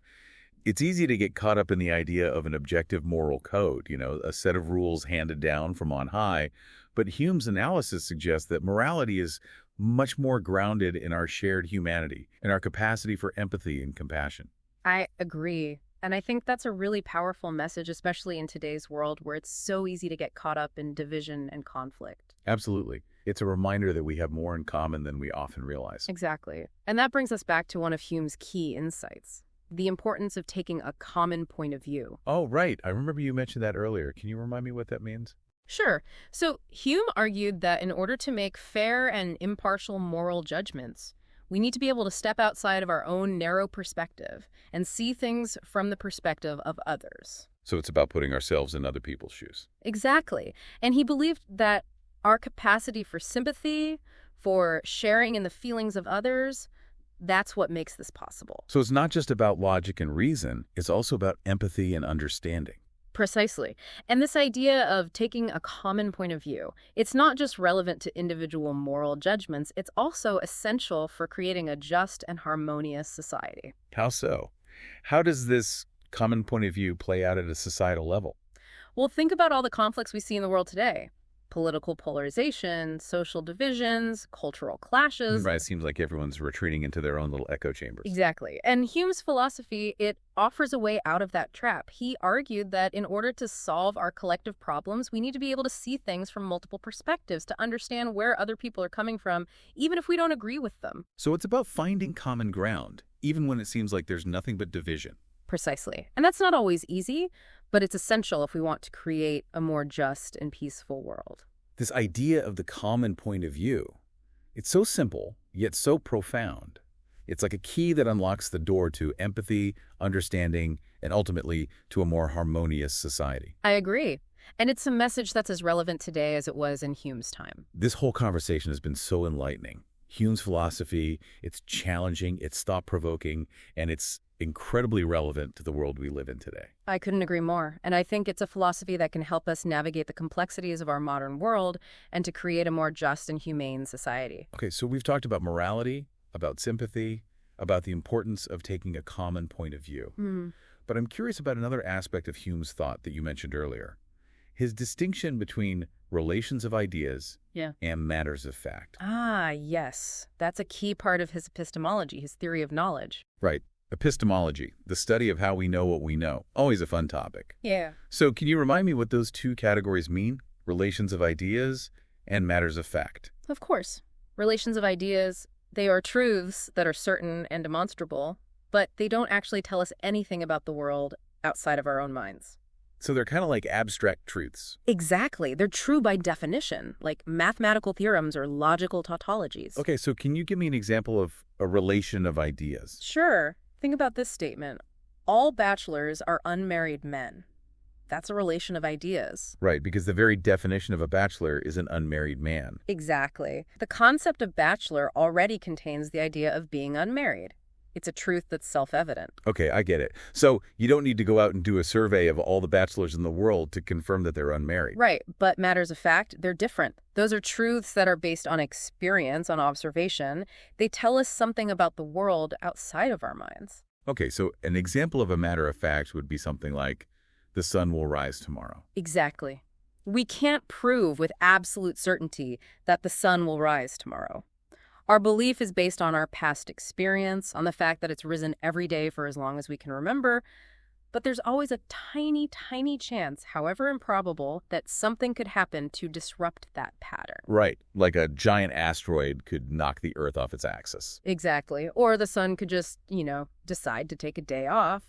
It's easy to get caught up in the idea of an objective moral code, a set of rules handed down from on high. But Hume's analysis suggests that morality is much more grounded in our shared humanity and our capacity for empathy and compassion. I agree. And I think that's a really powerful message, especially in today's world where it's so easy to get caught up in division and conflict. Absolutely. It's a reminder that we have more in common than we often realize. Exactly. And that brings us back to one of Hume's key insights, the importance of taking a common point of view. Oh, right. I remember you mentioned that earlier. Can you remind me what that means? Sure. So Hume argued that in order to make fair and impartial moral judgments, we need to be able to step outside of our own narrow perspective and see things from the perspective of others. So it's about putting ourselves in other people's shoes. Exactly. And he believed that our capacity for sympathy, for sharing in the feelings of others, that's what makes this possible. So it's not just about logic and reason, it's also about empathy and understanding. Precisely. And this idea of taking a common point of view, it's not just relevant to individual moral judgments, it's also essential for creating a just and harmonious society. How so? How does this common point of view play out at a societal level? Well, think about all the conflicts we see in the world today. Political polarization, social divisions, cultural clashes. Right, it seems like everyone's retreating into their own little echo chambers. Exactly. And Hume's philosophy, it offers a way out of that trap. He argued that in order to solve our collective problems, we need to be able to see things from multiple perspectives to understand where other people are coming from, even if we don't agree with them. So it's about finding common ground, even when it seems like there's nothing but division. Precisely. And that's not always easy, but it's essential if we want to create a more just and peaceful world. This idea of the common point of view, it's so simple, yet so profound. It's like a key that unlocks the door to empathy, understanding, and ultimately to a more harmonious society. I agree. And it's a message that's as relevant today as it was in Hume's time. This whole conversation has been so enlightening. Hume's philosophy, it's challenging, it's thought-provoking, and it's incredibly relevant to the world we live in today. I couldn't agree more. And I think it's a philosophy that can help us navigate the complexities of our modern world and to create a more just and humane society. Okay, so we've talked about morality, about sympathy, about the importance of taking a common point of view. But I'm curious about another aspect of Hume's thought that you mentioned earlier. His distinction between relations of ideas and matters of fact. Ah, yes. That's a key part of his epistemology, his theory of knowledge. Right. Epistemology, the study of how we know what we know. Always a fun topic. Yeah. So can you remind me what those two categories mean? Relations of ideas and matters of fact. Of course. Relations of ideas, they are truths that are certain and demonstrable, but they don't actually tell us anything about the world outside of our own minds. So they're kind of like abstract truths. Exactly. They're true by definition, like mathematical theorems or logical tautologies. Okay, so can you give me an example of a relation of ideas? Sure. Think about this statement. All bachelors are unmarried men. That's a relation of ideas. Right, because the very definition of a bachelor is an unmarried man. Exactly. The concept of bachelor already contains the idea of being unmarried. It's a truth that's self-evident. Okay, I get it. So you don't need to go out and do a survey of all the bachelors in the world to confirm that they're unmarried. Right, but matters of fact, they're different. Those are truths that are based on experience, on observation. They tell us something about the world outside of our minds. Okay, so an example of a matter of fact would be something like, the sun will rise tomorrow. Exactly. We can't prove with absolute certainty that the sun will rise tomorrow. Our belief is based on our past experience, on the fact that it's risen every day for as long as we can remember, but there's always a tiny, tiny chance, however improbable, that something could happen to disrupt that pattern. Right, like a giant asteroid could knock the Earth off its axis. Exactly. Or the sun could just, decide to take a day off.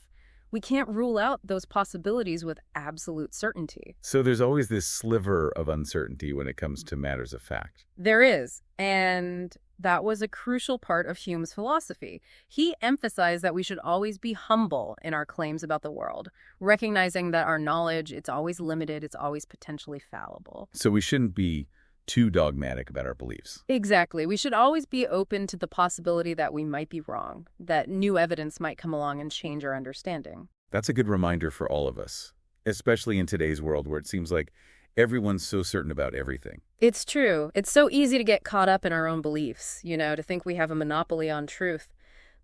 We can't rule out those possibilities with absolute certainty. So there's always this sliver of uncertainty when it comes to matters of fact. There is, and that was a crucial part of Hume's philosophy. He emphasized that we should always be humble in our claims about the world, recognizing that our knowledge, it's always limited, it's always potentially fallible. So we shouldn't be too dogmatic about our beliefs. Exactly. We should always be open to the possibility that we might be wrong, that new evidence might come along and change our understanding. That's a good reminder for all of us, especially in today's world where it seems like everyone's so certain about everything. It's true. It's so easy to get caught up in our own beliefs, to think we have a monopoly on truth.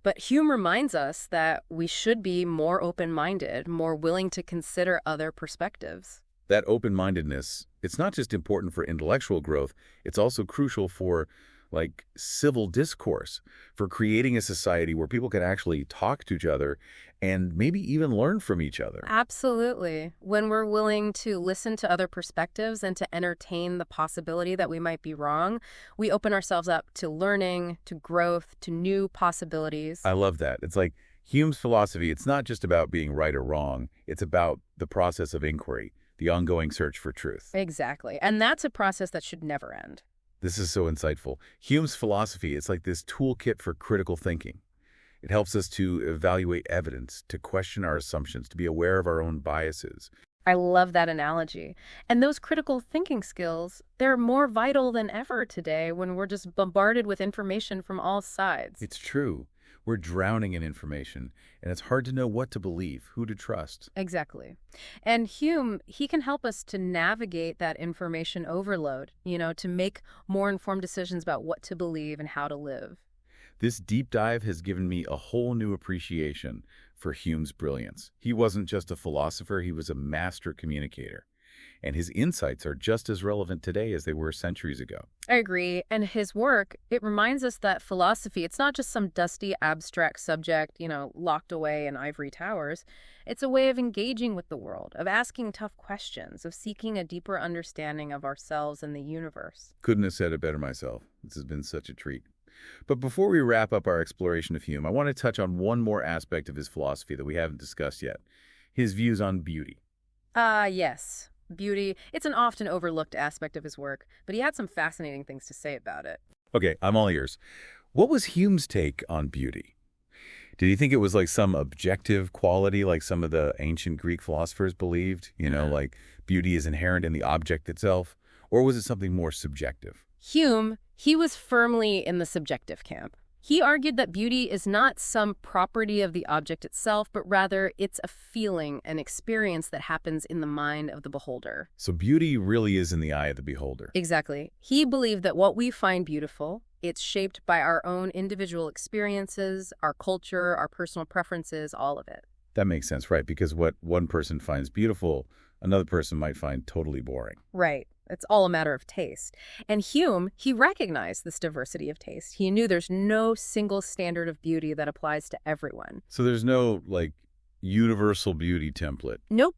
But Hume reminds us that we should be more open-minded, more willing to consider other perspectives. That open-mindedness, it's not just important for intellectual growth, it's also crucial for, civil discourse, for creating a society where people can actually talk to each other and maybe even learn from each other. Absolutely. When we're willing to listen to other perspectives and to entertain the possibility that we might be wrong, we open ourselves up to learning, to growth, to new possibilities. I love that. It's like Hume's philosophy, it's not just about being right or wrong, it's about the process of inquiry, the ongoing search for truth. Exactly. And that's a process that should never end. This is so insightful. Hume's philosophy, it's like this toolkit for critical thinking. It helps us to evaluate evidence, to question our assumptions, to be aware of our own biases. I love that analogy. And those critical thinking skills, they're more vital than ever today when we're just bombarded with information from all sides. It's true. We're drowning in information, and it's hard to know what to believe, who to trust. Exactly. And Hume, he can help us to navigate that information overload, to make more informed decisions about what to believe and how to live. This deep dive has given me a whole new appreciation for Hume's brilliance. He wasn't just a philosopher, he was a master communicator. And his insights are just as relevant today as they were centuries ago. I agree. And his work, it reminds us that philosophy, it's not just some dusty, abstract subject, locked away in ivory towers. It's a way of engaging with the world, of asking tough questions, of seeking a deeper understanding of ourselves and the universe. Couldn't have said it better myself. This has been such a treat. But before we wrap up our exploration of Hume, I want to touch on one more aspect of his philosophy that we haven't discussed yet, his views on beauty. Yes. Beauty, it's an often overlooked aspect of his work, but he had some fascinating things to say about it. Okay, I'm all ears. What was Hume's take on beauty? Did he think it was like some objective quality like some of the ancient Greek philosophers believed? Like beauty is inherent in the object itself? Or was it something more subjective? Hume, he was firmly in the subjective camp. He argued that beauty is not some property of the object itself, but rather it's a feeling, an experience that happens in the mind of the beholder. So beauty really is in the eye of the beholder. Exactly. He believed that what we find beautiful, it's shaped by our own individual experiences, our culture, our personal preferences, all of it. That makes sense, right? Because what one person finds beautiful, another person might find totally boring. Right. It's all a matter of taste. And Hume, he recognized this diversity of taste. He knew there's no single standard of beauty that applies to everyone. So there's no, universal beauty template. Nope.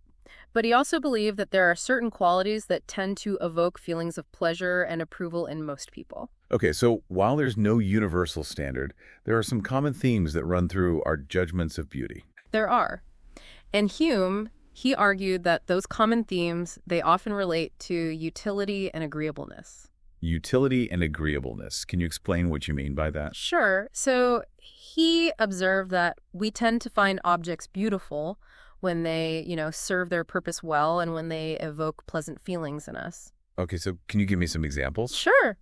But he also believed that there are certain qualities that tend to evoke feelings of pleasure and approval in most people. Okay, so while there's no universal standard, there are some common themes that run through our judgments of beauty. There are. And Hume, he argued that those common themes, they often relate to utility and agreeableness. Utility and agreeableness. Can you explain what you mean by that? Sure. So he observed that we tend to find objects beautiful when they, serve their purpose well and when they evoke pleasant feelings in us. Okay, so can you give me some examples? Sure.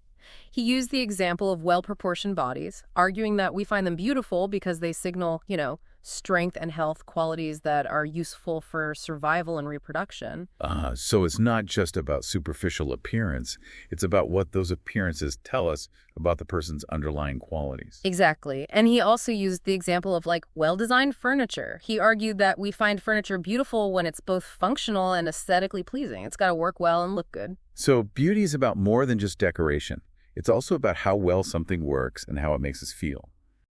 He used the example of well-proportioned bodies, arguing that we find them beautiful because they signal, strength and health, qualities that are useful for survival and reproduction. So it's not just about superficial appearance. It's about what those appearances tell us about the person's underlying qualities. Exactly. And he also used the example of well-designed furniture. He argued that we find furniture beautiful when it's both functional and aesthetically pleasing. It's got to work well and look good. So beauty is about more than just decoration. It's also about how well something works and how it makes us feel.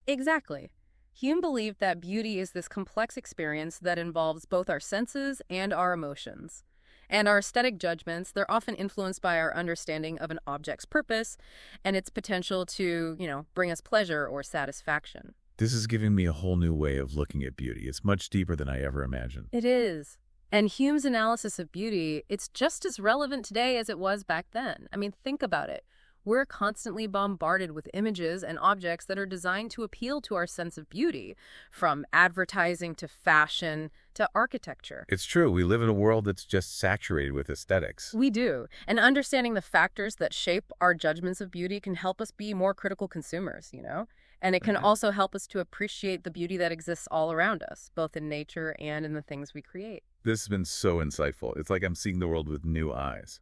Exactly. Hume believed that beauty is this complex experience that involves both our senses and our emotions. And our aesthetic judgments, they're often influenced by our understanding of an object's purpose and its potential to, bring us pleasure or satisfaction. This is giving me a whole new way of looking at beauty. It's much deeper than I ever imagined. It is. And Hume's analysis of beauty, it's just as relevant today as it was back then. I mean, think about it. We're constantly bombarded with images and objects that are designed to appeal to our sense of beauty, from advertising to fashion to architecture. It's true. We live in a world that's just saturated with aesthetics. We do. And understanding the factors that shape our judgments of beauty can help us be more critical consumers, And it can also help us to appreciate the beauty that exists all around us, both in nature and in the things we create. This has been so insightful. It's like I'm seeing the world with new eyes.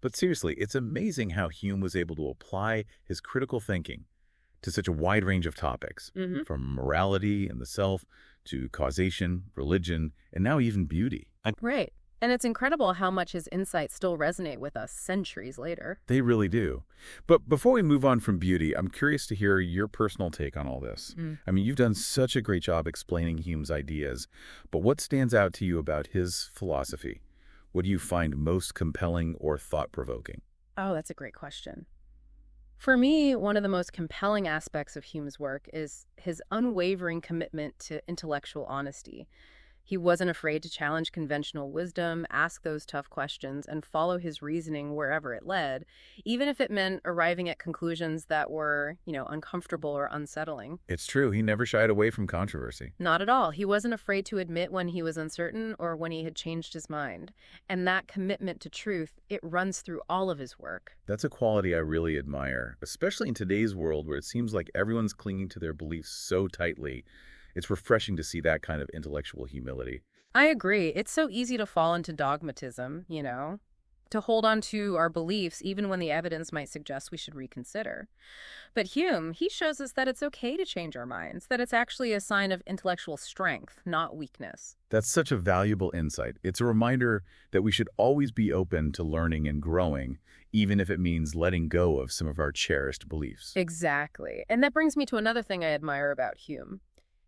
But seriously, it's amazing how Hume was able to apply his critical thinking to such a wide range of topics, from morality and the self to causation, religion, and now even beauty. Right. And it's incredible how much his insights still resonate with us centuries later. They really do. But before we move on from beauty, I'm curious to hear your personal take on all this. I mean, you've done such a great job explaining Hume's ideas, but what stands out to you about his philosophy? What do you find most compelling or thought-provoking? Oh, that's a great question. For me, one of the most compelling aspects of Hume's work is his unwavering commitment to intellectual honesty. He wasn't afraid to challenge conventional wisdom, ask those tough questions, and follow his reasoning wherever it led, even if it meant arriving at conclusions that were, uncomfortable or unsettling. It's true. He never shied away from controversy. Not at all. He wasn't afraid to admit when he was uncertain or when he had changed his mind. And that commitment to truth, it runs through all of his work. That's a quality I really admire, especially in today's world where it seems like everyone's clinging to their beliefs so tightly. It's refreshing to see that kind of intellectual humility. I agree. It's so easy to fall into dogmatism, to hold on to our beliefs even when the evidence might suggest we should reconsider. But Hume, he shows us that it's okay to change our minds, that it's actually a sign of intellectual strength, not weakness. That's such a valuable insight. It's a reminder that we should always be open to learning and growing, even if it means letting go of some of our cherished beliefs. Exactly. And that brings me to another thing I admire about Hume,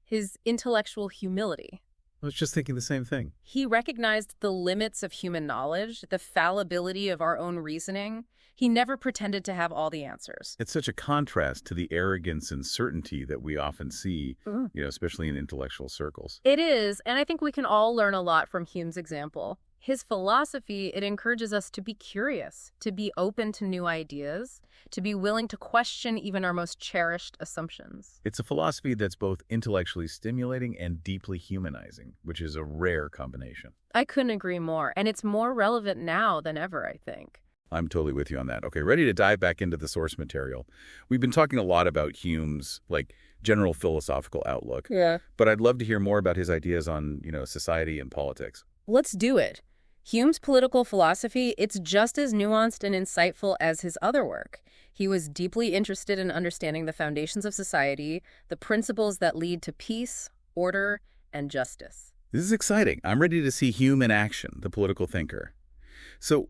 his intellectual humility. I was just thinking the same thing. He recognized the limits of human knowledge, the fallibility of our own reasoning. He never pretended to have all the answers. It's such a contrast to the arrogance and certainty that we often see, especially in intellectual circles. It is, and I think we can all learn a lot from Hume's example. His philosophy, it encourages us to be curious, to be open to new ideas, to be willing to question even our most cherished assumptions. It's a philosophy that's both intellectually stimulating and deeply humanizing, which is a rare combination. I couldn't agree more, and it's more relevant now than ever, I think. I'm totally with you on that. Okay, ready to dive back into the source material. We've been talking a lot about Hume's, general philosophical outlook. Yeah. But I'd love to hear more about his ideas on, society and politics. Let's do it. Hume's political philosophy, it's just as nuanced and insightful as his other work. He was deeply interested in understanding the foundations of society, the principles that lead to peace, order, and justice. This is exciting. I'm ready to see Hume in action, the political thinker. So,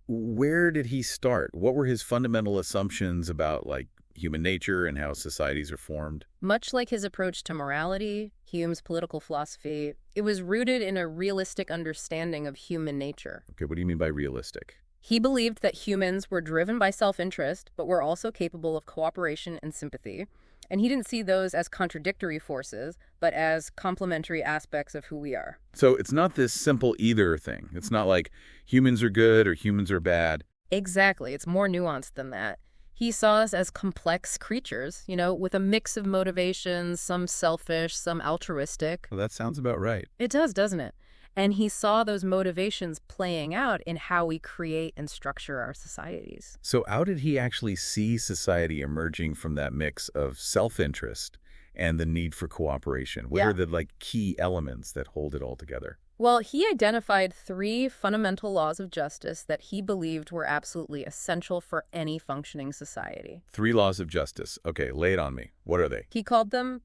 where did he start? What were his fundamental assumptions about, human nature and how societies are formed? Much like his approach to morality, Hume's political philosophy, it was rooted in a realistic understanding of human nature. Okay, what do you mean by realistic? He believed that humans were driven by self-interest, but were also capable of cooperation and sympathy. And he didn't see those as contradictory forces, but as complementary aspects of who we are. So it's not this simple either thing. It's not like humans are good or humans are bad. Exactly. It's more nuanced than that. He saw us as complex creatures, with a mix of motivations, some selfish, some altruistic. Well, that sounds about right. It does, doesn't it? And he saw those motivations playing out in how we create and structure our societies. So how did he actually see society emerging from that mix of self-interest and the need for cooperation? What are the key elements that hold it all together? Well, he identified 3 fundamental laws of justice that he believed were absolutely essential for any functioning society. 3 laws of justice. Okay, lay it on me. What are they? He called them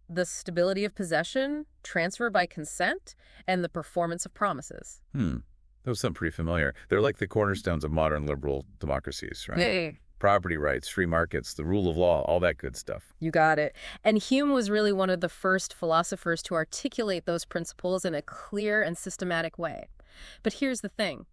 the stability of possession, transfer by consent, and the performance of promises. Those sound pretty familiar. They're like the cornerstones of modern liberal democracies, right? Hey. Property rights, free markets, the rule of law, all that good stuff. You got it. And Hume was really one of the first philosophers to articulate those principles in a clear and systematic way. But here's the thing.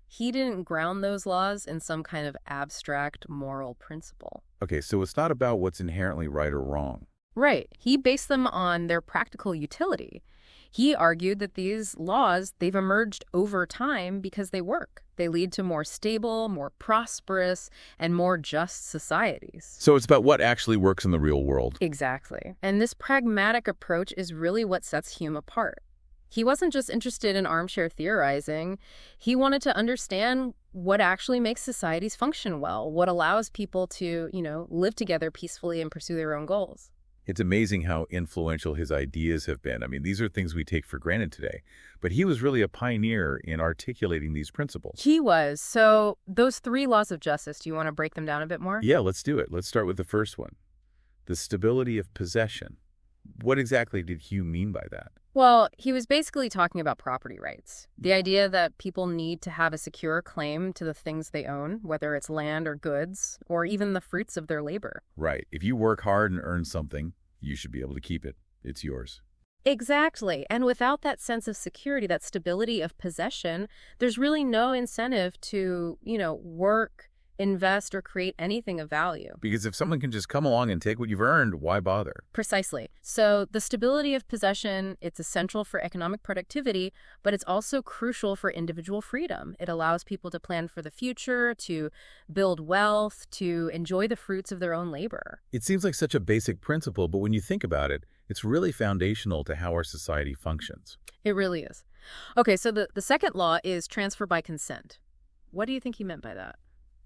He didn't ground those laws in some kind of abstract moral principle. Okay, so it's not about what's inherently right or wrong. Right. He based them on their practical utility. He argued that these laws, they've emerged over time because they work. They lead to more stable, more prosperous, and more just societies. So it's about what actually works in the real world. Exactly. And this pragmatic approach is really what sets Hume apart. He wasn't just interested in armchair theorizing. He wanted to understand what actually makes societies function well, what allows people to, live together peacefully and pursue their own goals. It's amazing how influential his ideas have been. I mean, these are things we take for granted today. But he was really a pioneer in articulating these principles. He was. So those 3 laws of justice, do you want to break them down a bit more? Yeah, let's do it. Let's start with the first one. The stability of possession. What exactly did Hume mean by that? Well, he was basically talking about property rights. The idea that people need to have a secure claim to the things they own, whether it's land or goods, or even the fruits of their labor. Right. If you work hard and earn something, you should be able to keep it. It's yours. Exactly. And without that sense of security, that stability of possession, there's really no incentive to, work, invest, or create anything of value. Because if someone can just come along and take what you've earned, why bother? Precisely. So the stability of possession, it's essential for economic productivity, but it's also crucial for individual freedom. It allows people to plan for the future, to build wealth, to enjoy the fruits of their own labor. It seems like such a basic principle, but when you think about it, it's really foundational to how our society functions. It really is. Okay, so the second law is transfer by consent. What do you think he meant by that?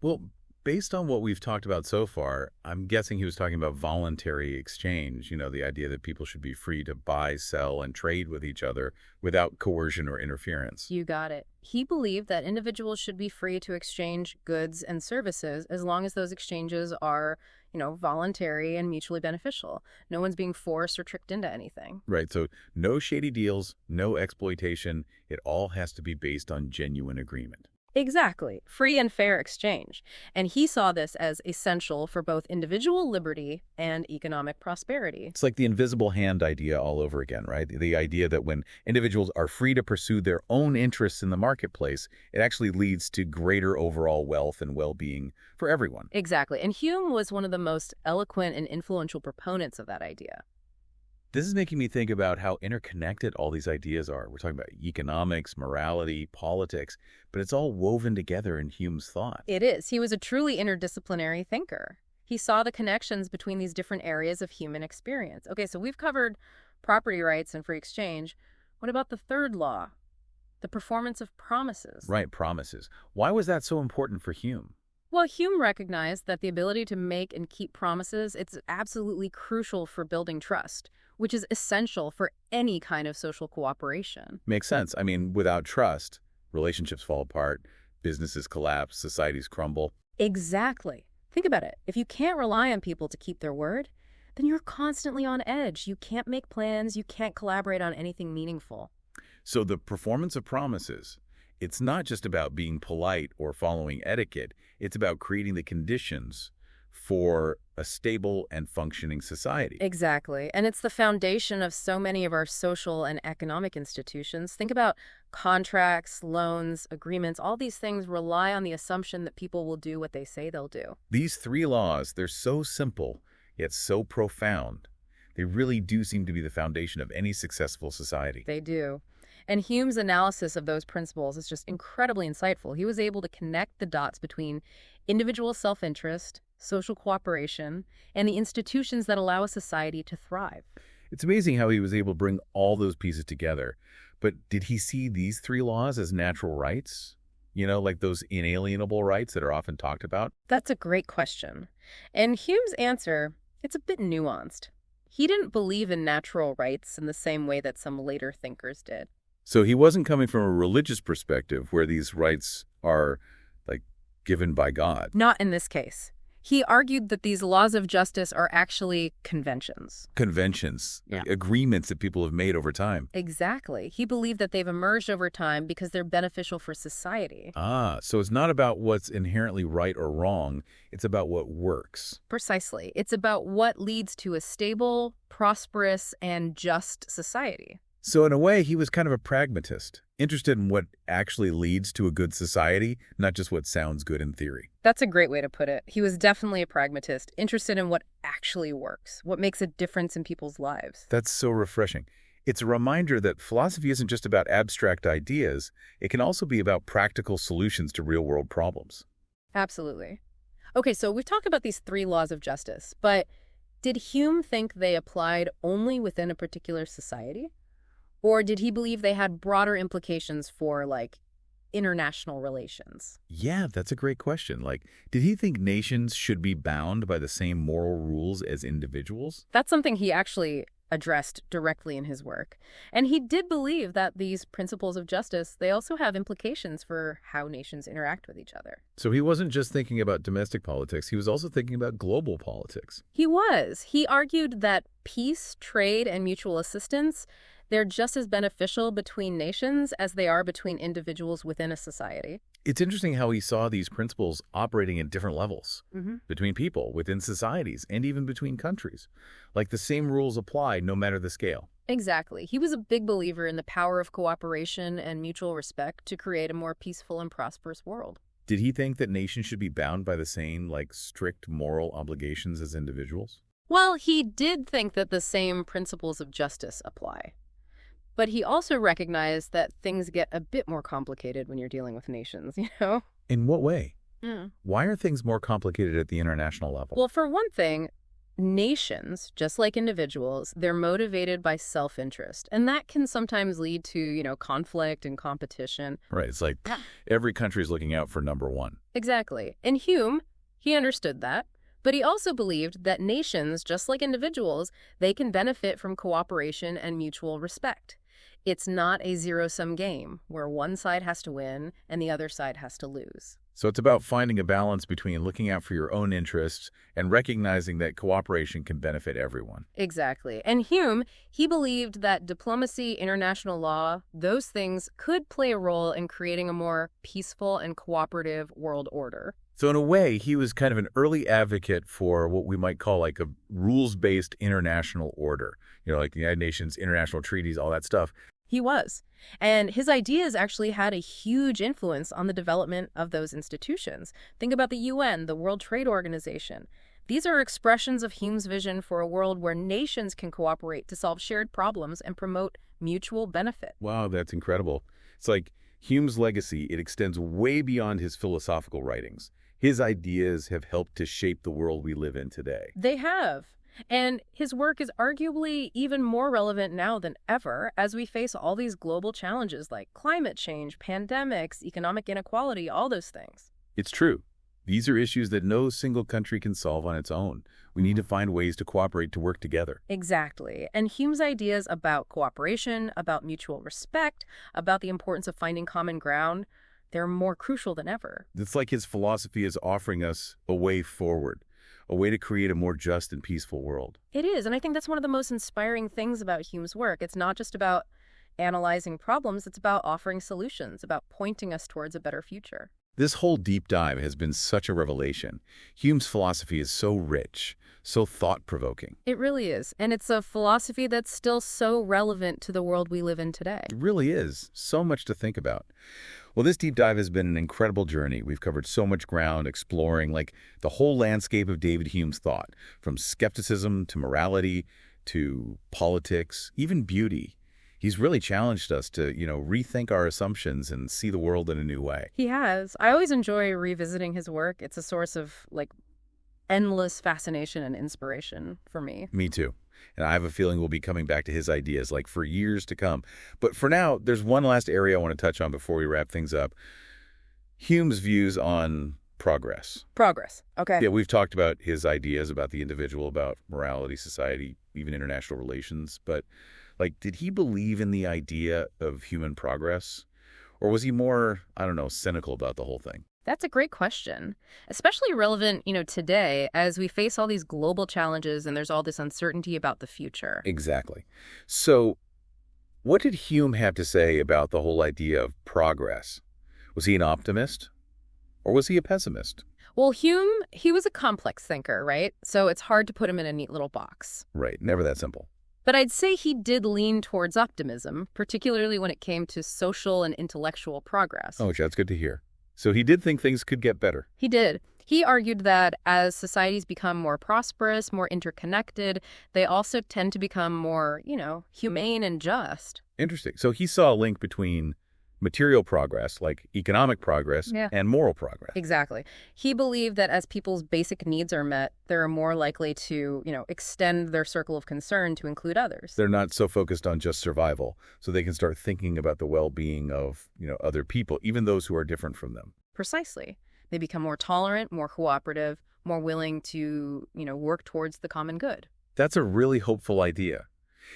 Well, based on what we've talked about so far, I'm guessing he was talking about voluntary exchange, the idea that people should be free to buy, sell, and trade with each other without coercion or interference. You got it. He believed that individuals should be free to exchange goods and services as long as those exchanges are, voluntary and mutually beneficial. No one's being forced or tricked into anything. Right, so no shady deals, no exploitation. It all has to be based on genuine agreement. Exactly. Free and fair exchange. And he saw this as essential for both individual liberty and economic prosperity. It's like the invisible hand idea all over again, right? The idea that when individuals are free to pursue their own interests in the marketplace, it actually leads to greater overall wealth and well-being for everyone. Exactly. And Hume was one of the most eloquent and influential proponents of that idea. This is making me think about how interconnected all these ideas are. We're talking about economics, morality, politics, but it's all woven together in Hume's thought. It is. He was a truly interdisciplinary thinker. He saw the connections between these different areas of human experience. Okay, so we've covered property rights and free exchange. What about the third law? The performance of promises. Right, promises. Why was that so important for Hume? Well, Hume recognized that the ability to make and keep promises, it's absolutely crucial for building trust, which is essential for any kind of social cooperation. Makes sense. I mean, without trust, relationships fall apart, businesses collapse, societies crumble. Exactly. Think about it. If you can't rely on people to keep their word, then you're constantly on edge. You can't make plans. You can't collaborate on anything meaningful. So the performance of promises, it's not just about being polite or following etiquette. It's about creating the conditions for a stable and functioning society. Exactly. And it's the foundation of so many of our social and economic institutions. Think about contracts, loans, agreements. All these things rely on the assumption that people will do what they say they'll do. These three laws, they're so simple, yet so profound. They really do seem to be the foundation of any successful society. They do. And Hume's analysis of those principles is just incredibly insightful. He was able to connect the dots between individual self-interest, social cooperation, and the institutions that allow a society to thrive. It's amazing how he was able to bring all those pieces together. But did he see these three laws as natural rights? Like those inalienable rights that are often talked about? That's a great question. And Hume's answer, it's a bit nuanced. He didn't believe in natural rights in the same way that some later thinkers did. So he wasn't coming from a religious perspective where these rights are, given by God. Not in this case. He argued that these laws of justice are actually conventions. Conventions, Yeah. agreements that people have made over time. Exactly. He believed that they've emerged over time because they're beneficial for society. So it's not about what's inherently right or wrong. It's about what works. Precisely. It's about what leads to a stable, prosperous, and just society. So in a way, he was kind of a pragmatist, interested in what actually leads to a good society, not just what sounds good in theory. That's a great way to put it. He was definitely a pragmatist, interested in what actually works, what makes a difference in people's lives. That's so refreshing. It's a reminder that philosophy isn't just about abstract ideas. It can also be about practical solutions to real-world problems. Absolutely. Okay, so we've talked about these three laws of justice, but did Hume think they applied only within a particular society? Or did he believe they had broader implications for, international relations? Yeah, that's a great question. Did he think nations should be bound by the same moral rules as individuals? That's something he actually addressed directly in his work. And he did believe that these principles of justice, they also have implications for how nations interact with each other. So he wasn't just thinking about domestic politics, he was also thinking about global politics. He was. He argued that peace, trade, and mutual assistance, they're just as beneficial between nations as they are between individuals within a society. It's interesting how he saw these principles operating at different levels, between people, within societies, and even between countries. The same rules apply no matter the scale. Exactly. He was a big believer in the power of cooperation and mutual respect to create a more peaceful and prosperous world. Did he think that nations should be bound by the same, like, strict moral obligations as individuals? Well, he did think that the same principles of justice apply. But he also recognized that things get a bit more complicated when you're dealing with nations, you know? In what way? Mm. Why are things more complicated at the international level? Well, for one thing, nations, just like individuals, they're motivated by self-interest. And that can sometimes lead to, conflict and competition. Right, it's like Yeah. every country is looking out for number one. Exactly. And Hume, he understood that. But he also believed that nations, just like individuals, they can benefit from cooperation and mutual respect. It's not a zero-sum game where one side has to win and the other side has to lose. So it's about finding a balance between looking out for your own interests and recognizing that cooperation can benefit everyone. Exactly. And Hume, he believed that diplomacy, international law, those things could play a role in creating a more peaceful and cooperative world order. So in a way, he was kind of an early advocate for what we might call like a rules-based international order. Like the United Nations, international treaties, all that stuff. He was. And his ideas actually had a huge influence on the development of those institutions. Think about the UN, the World Trade Organization. These are expressions of Hume's vision for a world where nations can cooperate to solve shared problems and promote mutual benefit. Wow, that's incredible. It's like Hume's legacy, it extends way beyond his philosophical writings. His ideas have helped to shape the world we live in today. They have. And his work is arguably even more relevant now than ever as we face all these global challenges like climate change, pandemics, economic inequality, all those things. It's true. These are issues that no single country can solve on its own. We need to find ways to cooperate, to work together. Exactly. And Hume's ideas about cooperation, about mutual respect, about the importance of finding common ground, they're more crucial than ever. It's like his philosophy is offering us a way forward, a way to create a more just and peaceful world. It is, and I think that's one of the most inspiring things about Hume's work. It's not just about analyzing problems, it's about offering solutions, about pointing us towards a better future. This whole deep dive has been such a revelation. Hume's philosophy is so rich, so thought-provoking. It really is, and it's a philosophy that's still so relevant to the world we live in today. It really is. So much to think about. Well, this deep dive has been an incredible journey. We've covered so much ground exploring like the whole landscape of David Hume's thought, from skepticism to morality to politics, even beauty. He's really challenged us to, rethink our assumptions and see the world in a new way. He has. I always enjoy revisiting his work. It's a source of, endless fascination and inspiration for me. Me too. And I have a feeling we'll be coming back to his ideas for years to come. But for now, there's one last area I want to touch on before we wrap things up. Hume's views on progress. Progress. Okay. Yeah, we've talked about his ideas about the individual, about morality, society, even international relations. But, did he believe in the idea of human progress? Or was he more, cynical about the whole thing? That's a great question, especially relevant, today as we face all these global challenges and there's all this uncertainty about the future. Exactly. So what did Hume have to say about the whole idea of progress? Was he an optimist or was he a pessimist? Well, Hume, he was a complex thinker, right? So it's hard to put him in a neat little box. Right. Never that simple. But I'd say he did lean towards optimism, particularly when it came to social and intellectual progress. Oh, that's good to hear. So he did think things could get better. He did. He argued that as societies become more prosperous, more interconnected, they also tend to become more, humane and just. Interesting. So he saw a link between material progress, like economic progress, and moral progress. Exactly. He believed that as people's basic needs are met, they're more likely to, extend their circle of concern to include others. They're not so focused on just survival, so they can start thinking about the well-being of, other people, even those who are different from them. Precisely. They become more tolerant, more cooperative, more willing to, work towards the common good. That's a really hopeful idea.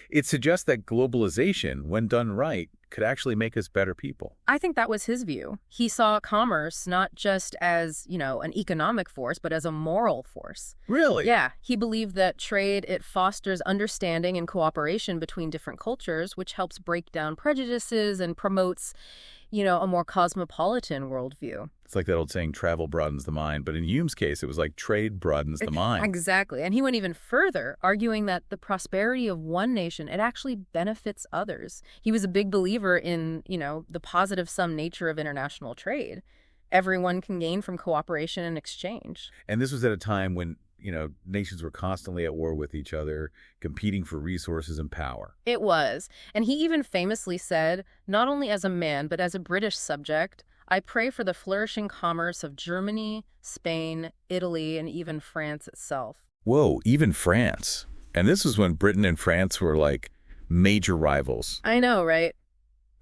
It suggests that globalization, when done right, could actually make us better people. I think that was his view. He saw commerce not just as, an economic force, but as a moral force. Really? Yeah. He believed that trade, it fosters understanding and cooperation between different cultures, which helps break down prejudices and promotes, a more cosmopolitan worldview. It's like that old saying, travel broadens the mind. But in Hume's case, it was like trade broadens the mind. Exactly. And he went even further, arguing that the prosperity of one nation, it actually benefits others. He was a big believer in, the positive sum nature of international trade. everyone can gain from cooperation and exchange. And this was at a time when, nations were constantly at war with each other, competing for resources and power. It was. And he even famously said, not only as a man, but as a British subject, I pray for the flourishing commerce of Germany, Spain, Italy, and even France itself. Whoa, even France. And this was when Britain and France were like major rivals. I know, right?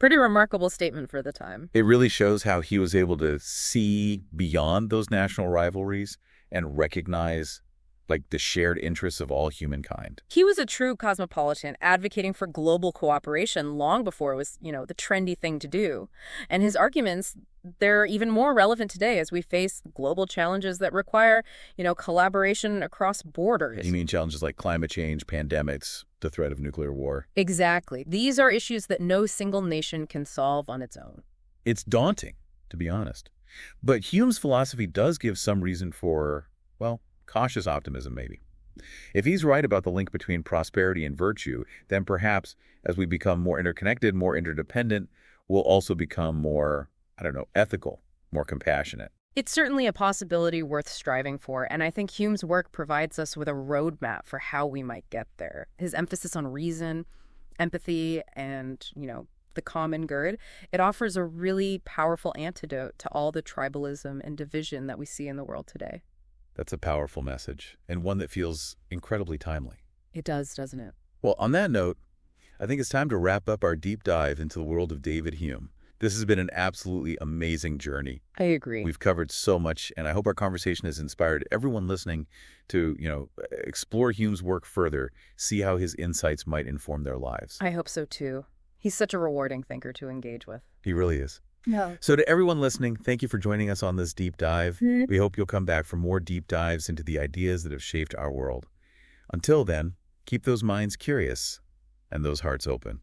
Pretty remarkable statement for the time. It really shows how he was able to see beyond those national rivalries and recognize like the shared interests of all humankind. He was a true cosmopolitan, advocating for global cooperation long before it was, the trendy thing to do. And his arguments, they're even more relevant today as we face global challenges that require, collaboration across borders. You mean challenges like climate change, pandemics, the threat of nuclear war? Exactly. These are issues that no single nation can solve on its own. It's daunting, to be honest. But Hume's philosophy does give some reason for, well, cautious optimism, maybe. If he's right about the link between prosperity and virtue, then perhaps as we become more interconnected, more interdependent, we'll also become more, ethical, more compassionate. It's certainly a possibility worth striving for, and I think Hume's work provides us with a roadmap for how we might get there. His emphasis on reason, empathy, and, the common good, it offers a really powerful antidote to all the tribalism and division that we see in the world today. That's a powerful message, and one that feels incredibly timely. It does, doesn't it? Well, on that note, I think it's time to wrap up our deep dive into the world of David Hume. This has been an absolutely amazing journey. I agree. We've covered so much, and I hope our conversation has inspired everyone listening to, explore Hume's work further, see how his insights might inform their lives. I hope so, too. He's such a rewarding thinker to engage with. He really is. No. So to everyone listening, thank you for joining us on this deep dive. We hope you'll come back for more deep dives into the ideas that have shaped our world. Until then, keep those minds curious and those hearts open.